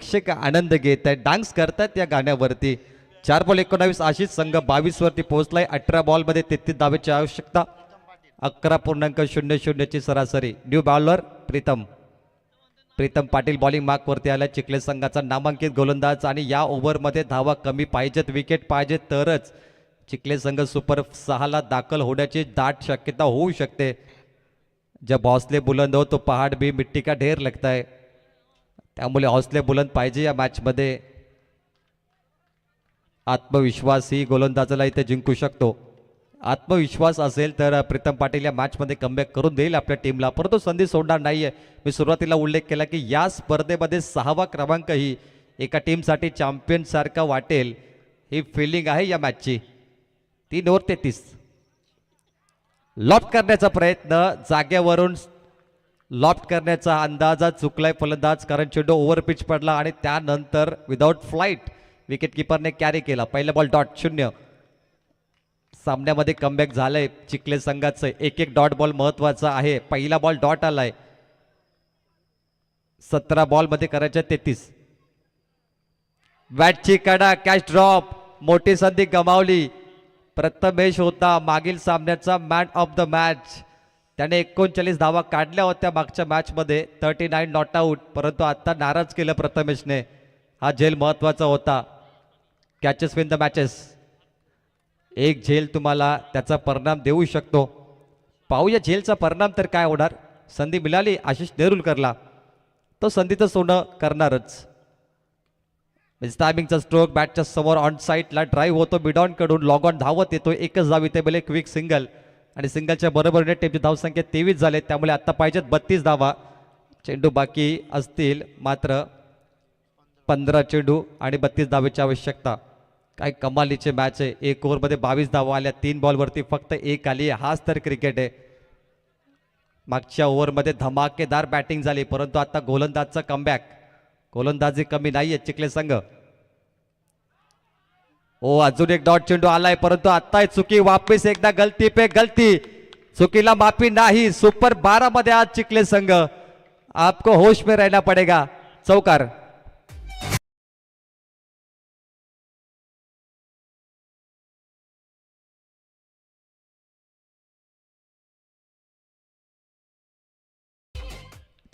प्रेक्षक आनंद घेत आहेत, डान्स करतात या गाण्यावरती. 4 बॉल 19 आशिष संघ 22 वरती पोहोचलाय. 18 बॉलमध्ये 33 धावेची आवश्यकता. 11.00 ची सरासरी. New bowler Pritam Patil bowling mark वरती आला. चिखले संघाचा नामांकित गोलंदाज आणि या ओव्हरमध्ये धावा कमी पाहिजेत, विकेट पाहिजे तरच चिखले संघ सुपर 6ला दाखल होण्याची दाट शक्यता होऊ शकते. जब हौसले बुलंद हो तो पहाड़ भी मिट्टी का ढेर लगता है. त्यामुळे हौसले बुलंद पाहिजे या आत्मविश्वास असेल तर प्रीतम पाटील या मॅचमध्ये कमबॅक करून देईल आपल्या टीमला, परंतु संधी सोडणार नाहीये. मी सुरुवातीला उल्लेख केला की या स्पर्धेमध्ये 6वा क्रमांकही एका टीमसाठी चॅम्पियन सारखा वाटेल, ही फिलिंग आहे या मॅचची. 3 ओव्हर 33. लॉफ्ट करण्याचा प्रयत्न, जागेवरून लॉफ्ट करण्याचा अंदाजा चुकलाय फलंदाज, कारण चेंडू ओव्हर पिच पडला आणि त्यानंतर विदाउट फ्लाईट विकेट किपरने कॅरी केला. पहिला बॉल डॉट 0. सामन्यामध्ये कमबॅक झालंय चिखले संघाचं. एक डॉट बॉल महत्वाचा आहे. पहिला बॉल डॉट आलाय. 17 बॉल मध्ये करायचे 33. बॅटची कडा, कॅच ड्रॉप, मोठी संधी गमावली. प्रथमेश होता मागील सामन्याचा मॅन ऑफ द मॅच. त्याने 39 धावा काढल्या होत्या मागच्या मॅचमध्ये, 39 नॉट आऊट, परंतु आता नाराज केलं प्रथमेशने. हा झेल महत्वाचा होता. Catches win the matches. एक झेल तुम्हाला त्याचा परिणाम देऊ शकतो. पाहूया झेलचा परिणाम तर काय होणार. संधी मिळाली आशिष नेरुलकरला, तो संधीचं सोनं करणारच. टायमिंगचा स्ट्रोक, बॅटच्या समोर ऑन साईडला ड्राईव्ह होतो मिडॉन कडून. लॉग ऑन धावत येतो, एकच धाव इथे बेले क्विक सिंगल, आणि सिंगलच्या बरोबरीने टीमची धावसंख्या 23 झाले. त्यामुळे आता पाहिजेत 32 धावा. चेंडू बाकी असतील मात्र 15 चेंडू आणि 32 धावेची आवश्यकता. काय कमालीचे मॅच आहे. 1 ओव्हरमध्ये 22 धावा आल्या, 3 बॉलवरती फक्त 1 आली आहे. हाच तर क्रिकेट आहे. मागच्या ओव्हरमध्ये धमाकेदार बॅटिंग झाली, परंतु आता गोलंदाजचा कमबॅक. गोलंदाजी कमी नाहीये चिखले संघ. ओ अजून एक डॉट चेंडू आलाय, परंतु आता चुकी. वापिस एकदा गलती पे गलती, चुकीला माफी नाही. सुपर 12 मध्ये आज चिखले संघ. आपको होश में रहना पडेगा. चौकार.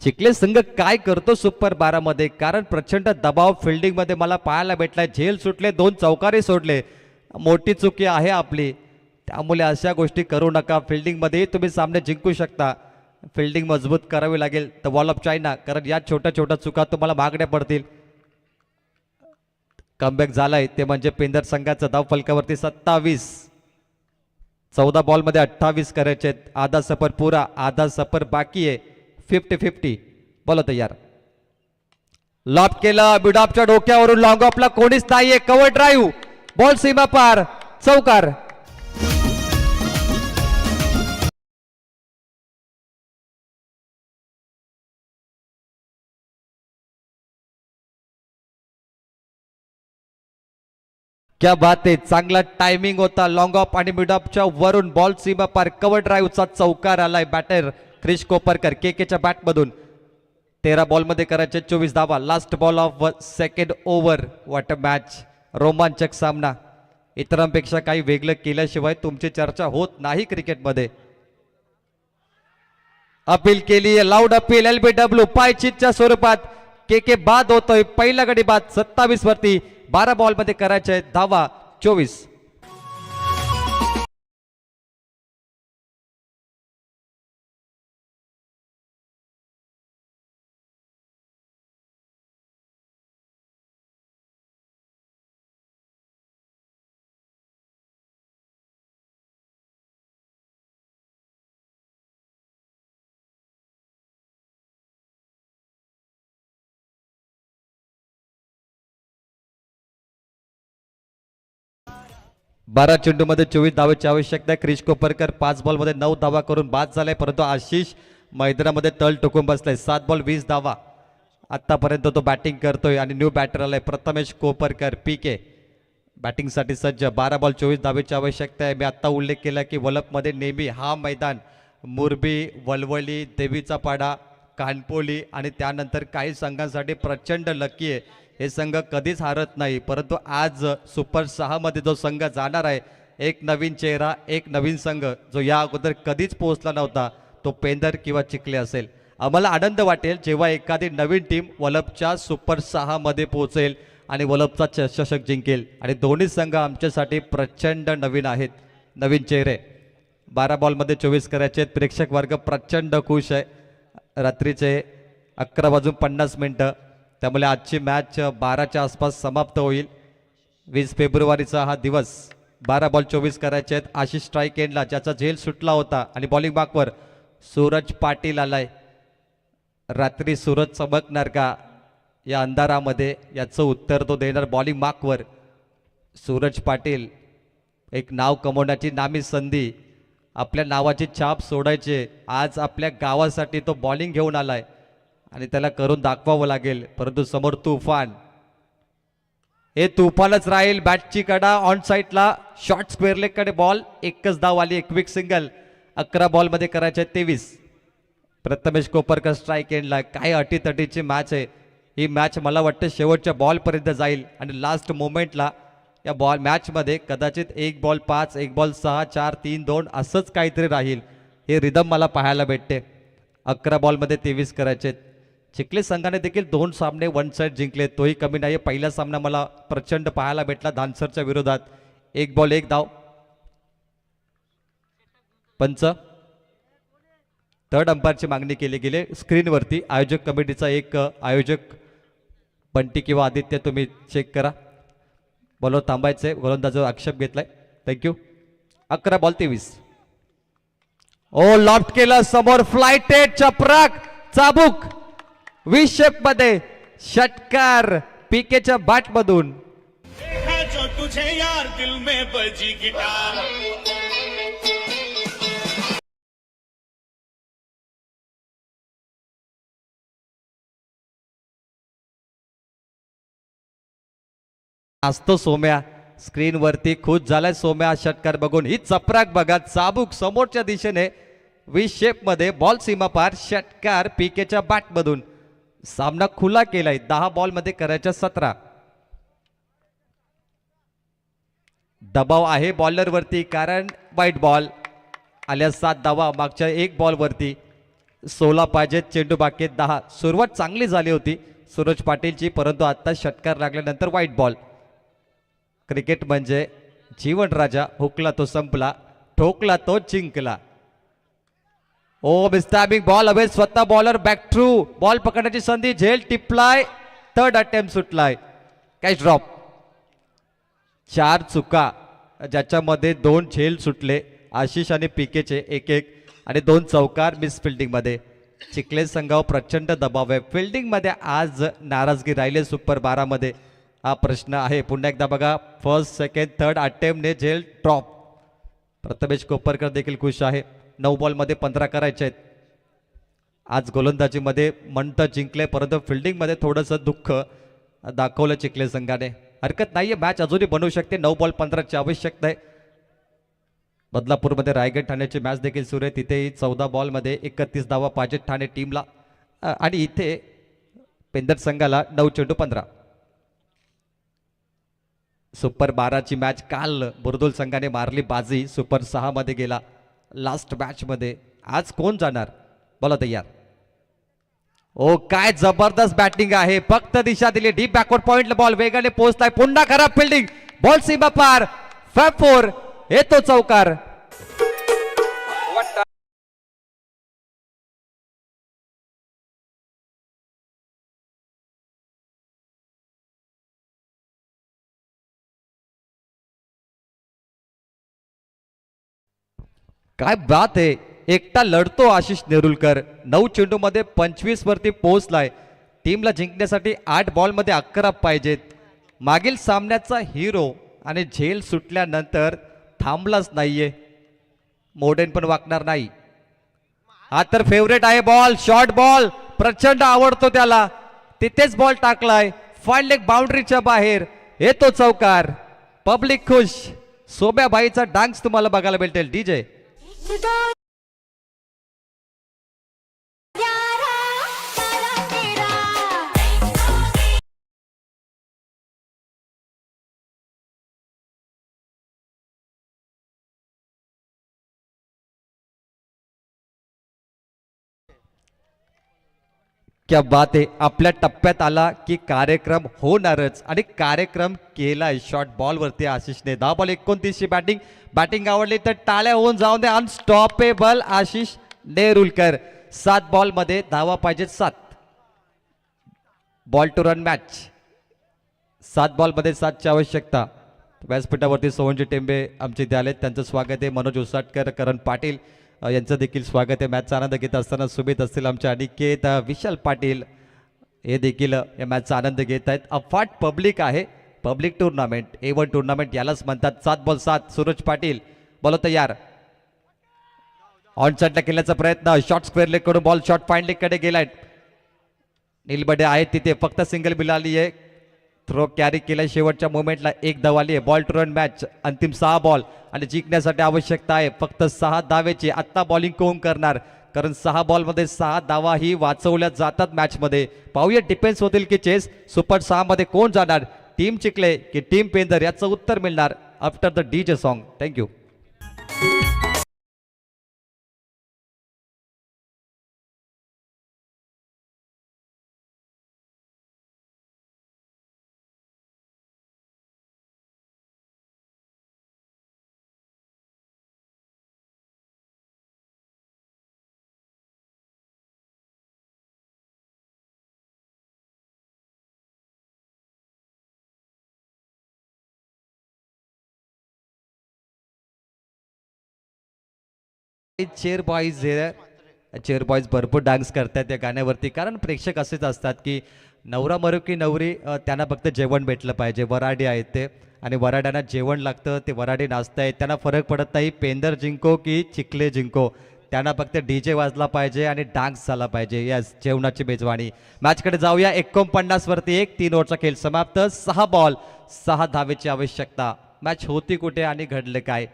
चिखले संघ काय करतो सुपर 12 मध्ये, कारण प्रचंड दबाव फिल्डिंग मध्ये मला पाहायला भेटलाय. झेल सुटले, 2 चौकारी सोडले. मोठी चुकी आहे आपली, त्यामुळे अशा गोष्टी करू नका. फिल्डिंग मध्ये तुम्ही सामने जिंकू शकता. फिल्डिंग मजबूत करावी लागेल. द वॉल ऑफ चायना, कारण या छोट्या छोट्या चुका तुम्हाला मागण्या पडतील. कमबॅक झालाय ते म्हणजे पेंदर संघाचा. धाव फलकावरती 27. 14 बॉल मध्ये 28 करायचे. आधा सफर पुरा, आधा सफर बाकी आहे. 50-50. बोला तयार. लॉप केलं, बिडॉपच्या डोक्यावरून लॉंग ऑफला कोणीच नाहीये. कव्हर ड्राईव्ह, बॉल सीमा पार. चौकार. क्या बात आहे. चांगला टायमिंग होता. लॉंग ऑफ आणि मिड ऑफच्या वरून बॉल सीमा पार. कव्हर ड्राईव्हचा चौकार आलाय. बॅटर क्रिश कोपरकर केकेच्या बॅटमधून. 13 बॉलमध्ये करायचे 24 धावा. Last ball of second over. What a match. रोमांचक सामना. इतरांपेक्षा काही वेगळं केल्याशिवाय तुमची चर्चा होत नाही क्रिकेटमध्ये. अपील केली, लाऊड अपील. LBW पायचीतच्या स्वरूपात के बाद होतोय. पहिला गडी बाद 27 वरती. 12 बॉलमध्ये करायचे धावा 24. बारा चेंडूमध्ये 24 धावेची आवश्यकता. क्रिश कोपरकर 5 बॉलमध्ये 9 धावा करून बाद झालाय, परंतु आशिष मैदानामध्ये तळ टोकून बसलाय. 7 बॉल 20 धावा. आतापर्यंत तो बॅटिंग करतोय आणि न्यू बॅटर आलाय प्रथमेश कोपरकर. PK बॅटिंगसाठी सज्ज. 12 बॉल 24 धावेची आवश्यकता आहे. मी आता उल्लेख केला की वलपमध्ये नेहमी हा मैदान मुरबी, वलवली, देवीचा पाडा, कानपोली आणि त्यानंतर काही संघांसाठी प्रचंड लकी आहे. हे संघ कधीच हारत नाही, परंतु आज सुपर 6 मध्ये जो संघ जाणार आहे, एक नवीन चेहरा, एक नवीन संघ जो या अगोदर कधीच पोहोचला नव्हता, तो पेंदर किंवा चिखले असेल. आम्हाला आनंद वाटेल जेव्हा एखादी नवीन टीम वलपच्या सुपर 6 मध्ये पोहोचेल आणि वलपचा चषक जिंकेल. आणि दोन्ही संघ आमच्यासाठी प्रचंड नवीन आहेत, नवीन चेहरे. 12 बॉलमध्ये 24 करायचे. प्रेक्षक वर्ग प्रचंड खुश आहे. रात्रीचे 11:50 त्यामुळे आजची मॅच 12च्या आसपास समाप्त होईल. 20 फेब्रुवारीचा हा दिवस 12 बॉल 24 करायचे आहेत. आशिष स्ट्राईक एंडला, ज्याचा झेल सुटला होता आणि बॉलिंग मार्कवर सूरज पाटील आलाय. रात्री सूरज चमकणार का या अंधारामध्ये, याचं उत्तर तो देणार बॉलिंग मार्कवर. सूरज पाटील, एक नाव कमवण्याची नामी संधी, आपल्या नावाची छाप सोडायचे. आज आपल्या गावासाठी तो बॉलिंग घेऊन आलाय आणि त्याला करून दाखवावं लागेल. परंतु समोर तुफान, हे तुफानच राहील. बॅटची कडा ऑन साईडला, शॉर्ट स्क्वेअर लेग कडे बॉल. एकच धाव आली, एक क्विक सिंगल. 11 बॉलमध्ये करायचे 23. प्रथमेश कोपरकर स्ट्राईक एंडला. काय अटीतटीची मॅच आहे ही. मॅच मला वाटतं शेवटच्या बॉलपर्यंत जाईल आणि लास्ट मोमेंटला या मॅचमध्ये कदाचित 1 बॉल 5, 1 बॉल 6, 4, 3, 2 असंच काहीतरी राहील. हे रिदम मला पाहायला भेटते. 11 बॉलमध्ये 23 करायचे. चिखली संघाने देखील 2 सामने 1 साईड जिंकले, तोही कमी नाही. पहिला सामना मला प्रचंड पाहायला भेटला धानसरच्या विरोधात. 1 बॉल 1 धाव. पंच, थर्ड अंपायरची मागणी केली गेली स्क्रीनवरती. आयोजक कमिटीचा एक आयोजक बंटी किंवा आदित्य तुम्ही चेक करा. बॉलवर थांबायचंय. गोलंदाजावर आक्षेप घेतलाय. थँक्यू. 11 बॉल 23. ओ लॉफ्ट केलं समोर, फ्लायटेड चपराक चाबूक 20 शेप मध्ये षटकार पीकेच्या बॅट मधून. देखा जो तुझे यार दिल में बजी गिटार. असतो सोम्या स्क्रीनवरती, खुश झालाय सोम्या षटकार बघून. ही चपराक बघा, चाबूक समोरच्या दिशेने 20 शेप मध्ये बॉल सीमा पार, षटकार पीकेच्या बॅट मधून. सामना खुला केलाय. 10 बॉलमध्ये करायच्या 17. दबाव आहे बॉलरवरती कारण वाईट बॉल आल्या. 7 धावा मागच्या 1 बॉलवरती. 16 पाहिजेत, चेंडू बाकी 10. सुरुवात चांगली झाली होती सूरज पाटीलची, परंतु आता षटकार लागल्यानंतर वाईट बॉल. क्रिकेट म्हणजे जीवन राजा, हुकला तो संपला, ठोकला तो जिंकला. ओ मिस्टॅबिंग बॉल हवे, स्वतः बॉलर बॅक थ्रू, बॉल पकडण्याची संधी, झेल टिपलाय, थर्ड अटेम्प्ट सुटलाय. Catch drop. 4 चुका, ज्याच्यामध्ये 2 झेल सुटले आशिष आणि पीकेचे 1-1 आणि 2 चौकार मिस फिल्डिंग मध्ये. चिखले संघावर प्रचंड दबाव आहे. फिल्डिंग मध्ये आज नाराजगी राहिले सुपर 12 मध्ये, हा प्रश्न आहे. पुन्हा एकदा बघा, फर्स्ट सेकंड थर्ड अटेम्प्टने झेल ड्रॉप. प्रथमेश कोपरकर देखील खुश आहे. 9 बॉलमध्ये 15 करायचे आहेत. आज गोलंदाजीमध्ये मंत जिंकले, परंतु फिल्डिंगमध्ये थोडंसं दुःख दाखवलं चिखले संघाने. हरकत नाहीये, मॅच अजूनही बनवू शकते. 9 बॉल 15ची आवश्यकता आहे. बदलापूरमध्ये रायगड ठाण्याची मॅच देखील सुरू आहे. तिथेही 14 बॉलमध्ये 31 धावा पाहिजेत ठाणे टीमला आणि इथे पेंदर संघाला 9 चेंडू 15. सुपर 12ची मॅच काल बुरदुल संघाने मारली बाजी, सुपर 6 मध्ये गेला लास्ट मॅच मध्ये. आज कोण जाणार? बोला तयार. ओ काय जबरदस्त बॅटिंग आहे, फक्त दिशा दिली. डीप बॅकवर्ड पॉइंटला बॉल वेगाने पोहोचलाय. पुन्हा खराब फिल्डिंग, बॉल सीमा पार, 5-4 येतो चौकार. काय बात आहे, एकटा लढतो आशिष नेरुलकर. 9 चेंडू मध्ये 25 वरती पोहोचलाय. टीमला जिंकण्यासाठी 8 बॉलमध्ये 11 पाहिजेत. मागील सामन्याचा हिरो आणि झेल सुटल्यानंतर थांबलाच नाहीये. मोडेन पण वाकणार नाही. हा तर फेवरेट आहे बॉल, शॉर्ट बॉल प्रचंड आवडतो त्याला. तिथेच बॉल टाकलाय, फाईन लेग बाउंड्रीच्या बाहेर, येतो चौकार. पब्लिक खुश. सोम्याबाईचा डान्स तुम्हाला बघायला भेटेल. डीजे क्या बात आहे. आपल्या टप्प्यात आला की कार्यक्रम होणारच आणि कार्यक्रम केलाय. शॉर्ट बॉल वरती आशिषने 10 बॉल 29ची बॅटिंग आवडली तर टाळ्या होऊन जाऊन दे. अनस्टॉपेबल आशिष नेरुलकर. 7 बॉल मध्ये धावा पाहिजेत 7. Ball to run match. 7 ball मध्ये 7ची आवश्यकता. व्यासपीठावरती सोहनजी टेंबे आमचे इथे आलेत, त्यांचं स्वागत आहे. मनोज उसाटकर, करण पाटील यांचं देखील स्वागत आहे. मॅचचा आनंद घेत असताना सोबत असतील आमचे अनिकेत विशाल पाटील, हे देखील या मॅचचा आनंद घेत आहेत. अफाट पब्लिक आहे, पब्लिक टुर्नामेंट, A1 टुर्नामेंट यालाच म्हणतात. 7 बॉल 7. सूरज पाटील बॉल तयार, ऑन साईडला केल्याचा प्रयत्न, शॉर्ट स्क्वेअर लेग कडून बॉल शॉर्ट फाईन लेग कडे गेलाय. नीलबडे आहेत तिथे, फक्त सिंगल मिळाली आहे. थ्रो कॅरी केला शेवटच्या मोमेंटला, एक धाव आली आहे. बॉल टू रन मॅच, अंतिम 6 बॉल आणि जिंकण्यासाठी आवश्यकता आहे फक्त 6 धावेची. आत्ता बॉलिंग कोण करणार, कारण 6 बॉलमध्ये 6 धावा ही वाचवल्या जातात मॅचमध्ये. पाहूया डिफेन्स होतील की चेस, सुपर 6 मध्ये कोण जाणार, टीम चिखले की टीम पेंदर, याचं उत्तर मिळणार after the DJ song. Thank you. Chair boys chair boys भरपूर डान्स करतात या गाण्यावरती, कारण प्रेक्षक असेच असतात की नवरा मरो की नवरी, त्यांना फक्त जेवण भेटलं पाहिजे. वराडी आहेत ते, आणि वराड्यांना जेवण लागतं, ते वराडी नाचतायत, त्यांना फरक पडत नाही पेंदर जिंको की चिखले जिंको, त्यांना फक्त DJ वाजला पाहिजे आणि डान्स झाला पाहिजे. यस, जेवणाची मेजवानी. मॅचकडे जाऊया. 49 वरती 1, 3 ओव्हरचा खेळ समाप्त. 6 बॉल 6 धावेची आवश्यकता. मॅच होती कुठे आणि घडले काय.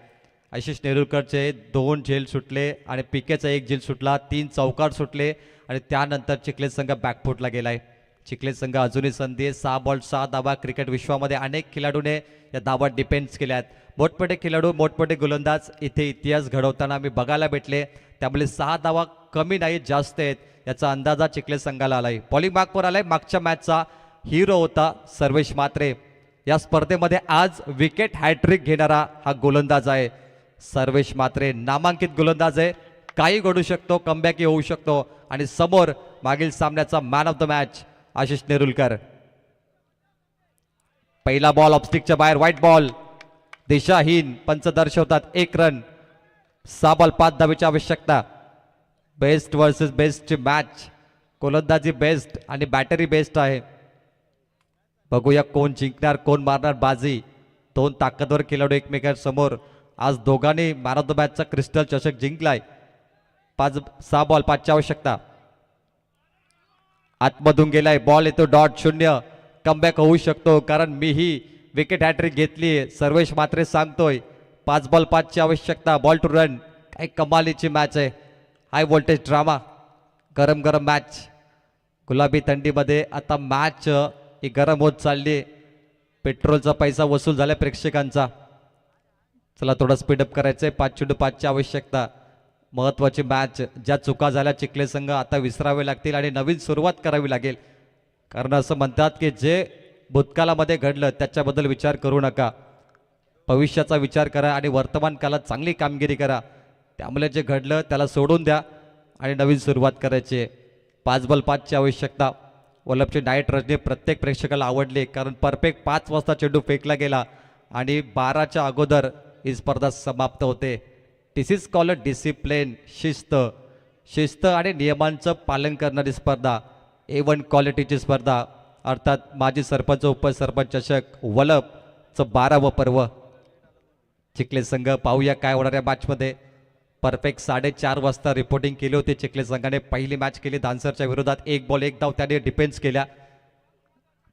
आशिष नेरुरकरचे 2 झेल सुटले आणि पिकेचा 1 झेल सुटला, 3 चौकार सुटले आणि त्यानंतर चिखले संघ बॅकफुटला गेलाय. चिखले संघ अजूनही संधी आहे. 6 बॉल 6 धावा. क्रिकेट विश्वामध्ये अनेक खेळाडूने या धावा डिपेंड्स केल्या आहेत. मोठमोठे खेळाडू, मोठमोठे गोलंदाज इथे इतिहास घडवताना आम्ही बघायला भेटले. त्यामुळे 6 धावा कमी नाही, जास्त आहेत, याचा अंदाजा चिखले संघाला आलाय. बॉलिंग मार्कवर आलाय. मागच्या मॅचचा हिरो होता सर्वेश म्हात्रे. या स्पर्धेमध्ये आज विकेट हॅट्रिक घेणारा हा गोलंदाज आहे सर्वेश म्हात्रे. नामांकित गोलंदाज आहे, काही घडू शकतो, कमबॅकही होऊ शकतो. आणि समोर मागील सामन्याचा man of the match Ashish Nerulkar. पहिला बॉल ऑफस्टिकच्या बाहेर, व्हाईट बॉल, दिशाहीन, पंच दर्शवतात 1 रन. 6 बॉल 5 धावेची आवश्यकता. बेस्ट वर्सेस बेस्टची मॅच, गोलंदाजी बेस्ट आणि बॅटरी बेस्ट आहे. बघूया कोण जिंकणार, कोण मारणार बाजी. 2 ताकदवर खेळाडू एकमेकांसमोर. आज दोघांनी मॅन ऑफ द मॅचचा क्रिस्टल चषक जिंकलाय. 6 बॉल 5ची आवश्यकता. आतमधून गेलाय, बॉल येतो डॉट 0. कमबॅक होऊ शकतो, कारण मीही विकेट हॅट्रिक घेतली. सर्वेश म्हात्रे सांगतोय 5 बॉल 5ची आवश्यकता. Ball to run. काय कमालीची मॅच आहे, हाय व्होल्टेज ड्रामा, गरम गरम मॅच. गुलाबी थंडीमध्ये आता मॅच ही गरम होत चालली. पेट्रोलचा पैसा वसूल झाला प्रेक्षकांचा. चला थोडं स्पीडअप करायचंय. 5.5ची आवश्यकता. महत्वाची मॅच. ज्या चुका झाल्या चिखले संघ आता विसरावे लागतील आणि नवीन सुरुवात करावी लागेल. कारण असं म्हणतात की जे भूतकाळामध्ये घडलं त्याच्याबद्दल विचार करू नका, भविष्याचा विचार करा आणि वर्तमान काळात चांगली कामगिरी करा. त्यामुळे जे घडलं त्याला सोडून द्या आणि नवीन सुरुवात करायची. 5 बॉल 5ची आवश्यकता. वल्लभची नाईट रजनी प्रत्येक प्रेक्षकाला आवडली, कारण परफेक्ट 5 वाजता चेंडू फेकला गेला आणि 12च्या अगोदर ही स्पर्धा समाप्त होते. दिस इज कॉल्ड डिसिप्लिन, शिस्त. शिस्त आणि नियमांचं पालन करणारी स्पर्धा, A1 क्वालिटीची स्पर्धा. अर्थात माजी सरपंच उपसरपंच चषक वलभचं 12वं पर्व. चिखले संघ पाहूया काय होणार या मॅचमध्ये. परफेक्ट 4:30 वाजता रिपोर्टिंग केली होती चिखले संघाने. पहिली मॅच केली धानसरच्या विरोधात. 1 बॉल 1 धाव त्याने डिफेन्स केल्या,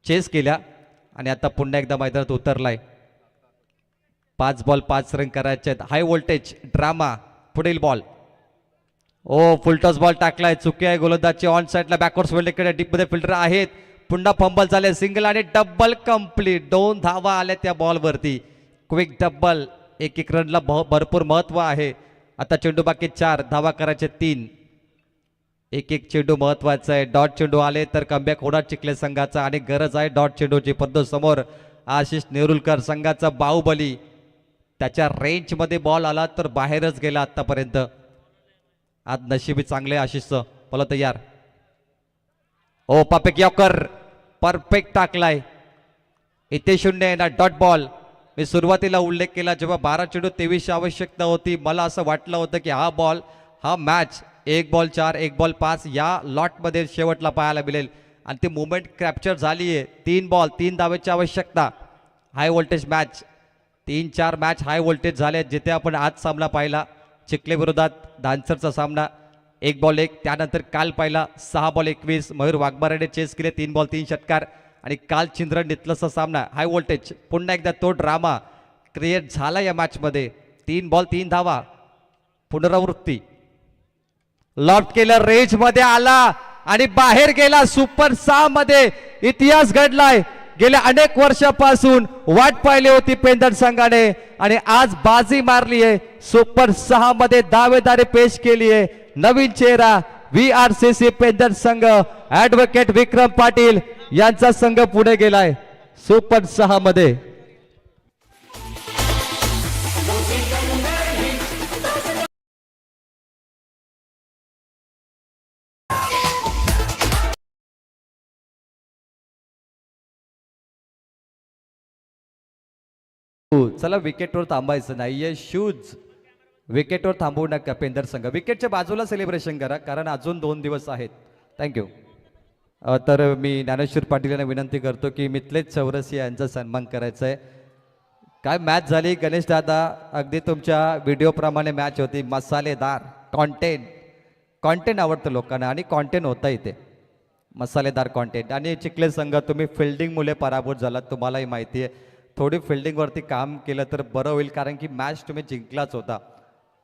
चेस केल्या आणि आता पुन्हा एकदा मैदानात उतरलाय. 5 बॉल 5 रन करायचे आहेत. High voltage drama. पुढील बॉल, ओ फुलटॉस बॉल टाकलाय. चुकी आहे गोलंदाजची. ऑन साईडला बॅकवर्ड वेल्डेकडे डीपमध्ये फिल्डर आहेत. पुन्हा फंबल झाले. सिंगल आणि डबल कंप्लीट. 2 धावा आल्या त्या बॉलवरती. Quick double. 1-1 रनला भरपूर महत्व आहे. आता चेंडू बाकी 4 धावा करायचे 3. 1-1 चेंडू महत्वाचा आहे. डॉट चेंडू आले तर कमबॅक होणार चिखले संघाचा आणि गरज आहे डॉट चेंडूची. परंतु समोर आशिष नेरुलकर संघाचा बाहुबली. त्याच्या रेंजमध्ये बॉल आला तर बाहेरच गेला आतापर्यंत. आज नशीबी चांगले आशिषचं. बोला तयार. ओ पापेक यॉकर परफेक्ट टाकलाय. इथे 0 आहे ना. Dot ball. मी सुरुवातीला उल्लेख केला जेव्हा 12 चेंडू 23 आवश्यकता होती, मला असं वाटलं होतं की हा मॅच 1 बॉल 4 1 बॉल 5 या लॉटमध्ये शेवटला पाहायला मिळेल आणि ती मुवमेंट कॅप्चर झाली आहे. 3 बॉल 3 धावेची आवश्यकता, high voltage match, 3-4 match high voltage झाले जिथे आपण आज सामना पाहिला चिखले विरोधात धानसरचा सामना 1 बॉल 1, त्यानंतर काल पाहिला 6 बॉल 21 मयूर वाघमारेने चेस केले 3 बॉल 3 षटकार आणि काल चिंद्रन नितलसचा सामना हाय व्होल्टेज. पुन्हा एकदा तो ड्रामा क्रिएट झाला या मॅचमध्ये. 3 बॉल 3 धावा, पुनरावृत्ती, लॉफ्ट केलं, रेंज मध्ये आला आणि बाहेर गेला. सुपर 6 मध्ये इतिहास घडलाय. गेल्या अनेक वर्षापासून वाट पाहिली होती पेंदर संघाने आणि आज बाजी मारली आहे. सुपर 6 मध्ये दावेदारी पेश केली आहे. नवीन चेहरा VRCC पेंदर संघ, ऍडव्होकेट विक्रम पाटील यांचा संघ पुढे गेलाय सुपर 6 मध्ये. चला विकेटवर थांबायचं नाहीये. शूज विकेटवर थांबवू नका पेंदर संघ. विकेटच्या बाजूला सेलिब्रेशन करा कारण अजून 2 दिवस आहेत. थँक्यू. तर मी ज्ञानेश्वर पाटील यांना विनंती करतो की मिथलेश चौरसिया यांचा सन्मान करायचा आहे. काय मॅच झाली गणेश दादा, अगदी तुमच्या व्हिडिओप्रमाणे मॅच होती. मसालेदार कॉन्टेंट आवडतं लोकांना आणि कॉन्टेंट होतं इथे, मसालेदार कॉन्टेंट. आणि चिखले संघ तुम्ही फिल्डिंग मुले पराभूत झालात, तुम्हालाही माहिती आहे. थोडी फिल्डिंगवरती काम केलं तर बरं होईल कारण की मॅच तुम्ही जिंकलाच होता.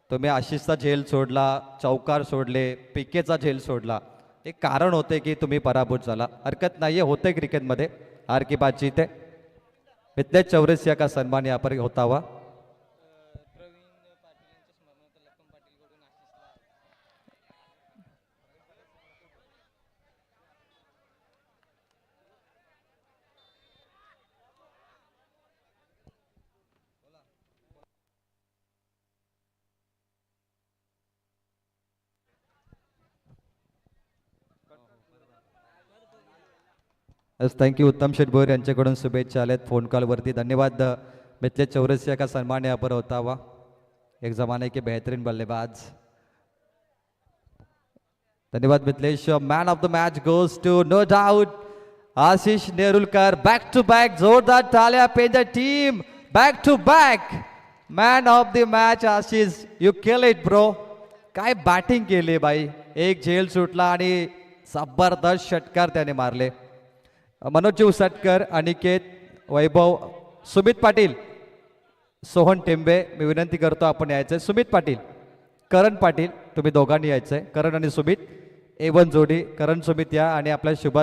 तुम्ही आशिषचा झेल सोडला, चौकार सोडले, पिकेचा झेल सोडला. एक कारण होते की तुम्ही पराभूत झाला. हरकत नाही आहे, होते क्रिकेटमध्ये, हार की बातचीत आहे. मिथलेश चौरसिया का सन्मान यहाँ पर होता हुआ. थँक्यू. उत्तम शेठ भोयर यांच्याकडून शुभेच्छा आल्यात फोन कॉलवरती. धन्यवाद. मिथलेश चौरसिया का सन्मान यहाँ पर होता हुआ. एक जमाने के बेहतरीन बल्लेबाज. धन्यवाद Mithlesh. Man of the match goes to no doubt Ashish Nerulkar. Back to back जोरदार टाळ्या Pendar team. Back to back man of the match Ashish. You kill it bro. काय बॅटिंग केली बाई. एक झेल सुटला आणि जबरदस्त षटकार त्याने मारले. मनोज उसटकर, अनिकेत, वैभव, सुमित पाटील, सोहन टेंबे, मी विनंती करतो आपण यायचं. सुमित पाटील, करण पाटील, तुम्ही दोघांनी यायचंय. करण आणि सुमित A1 जोडी. करण सुमित या आणि आपल्या शुभास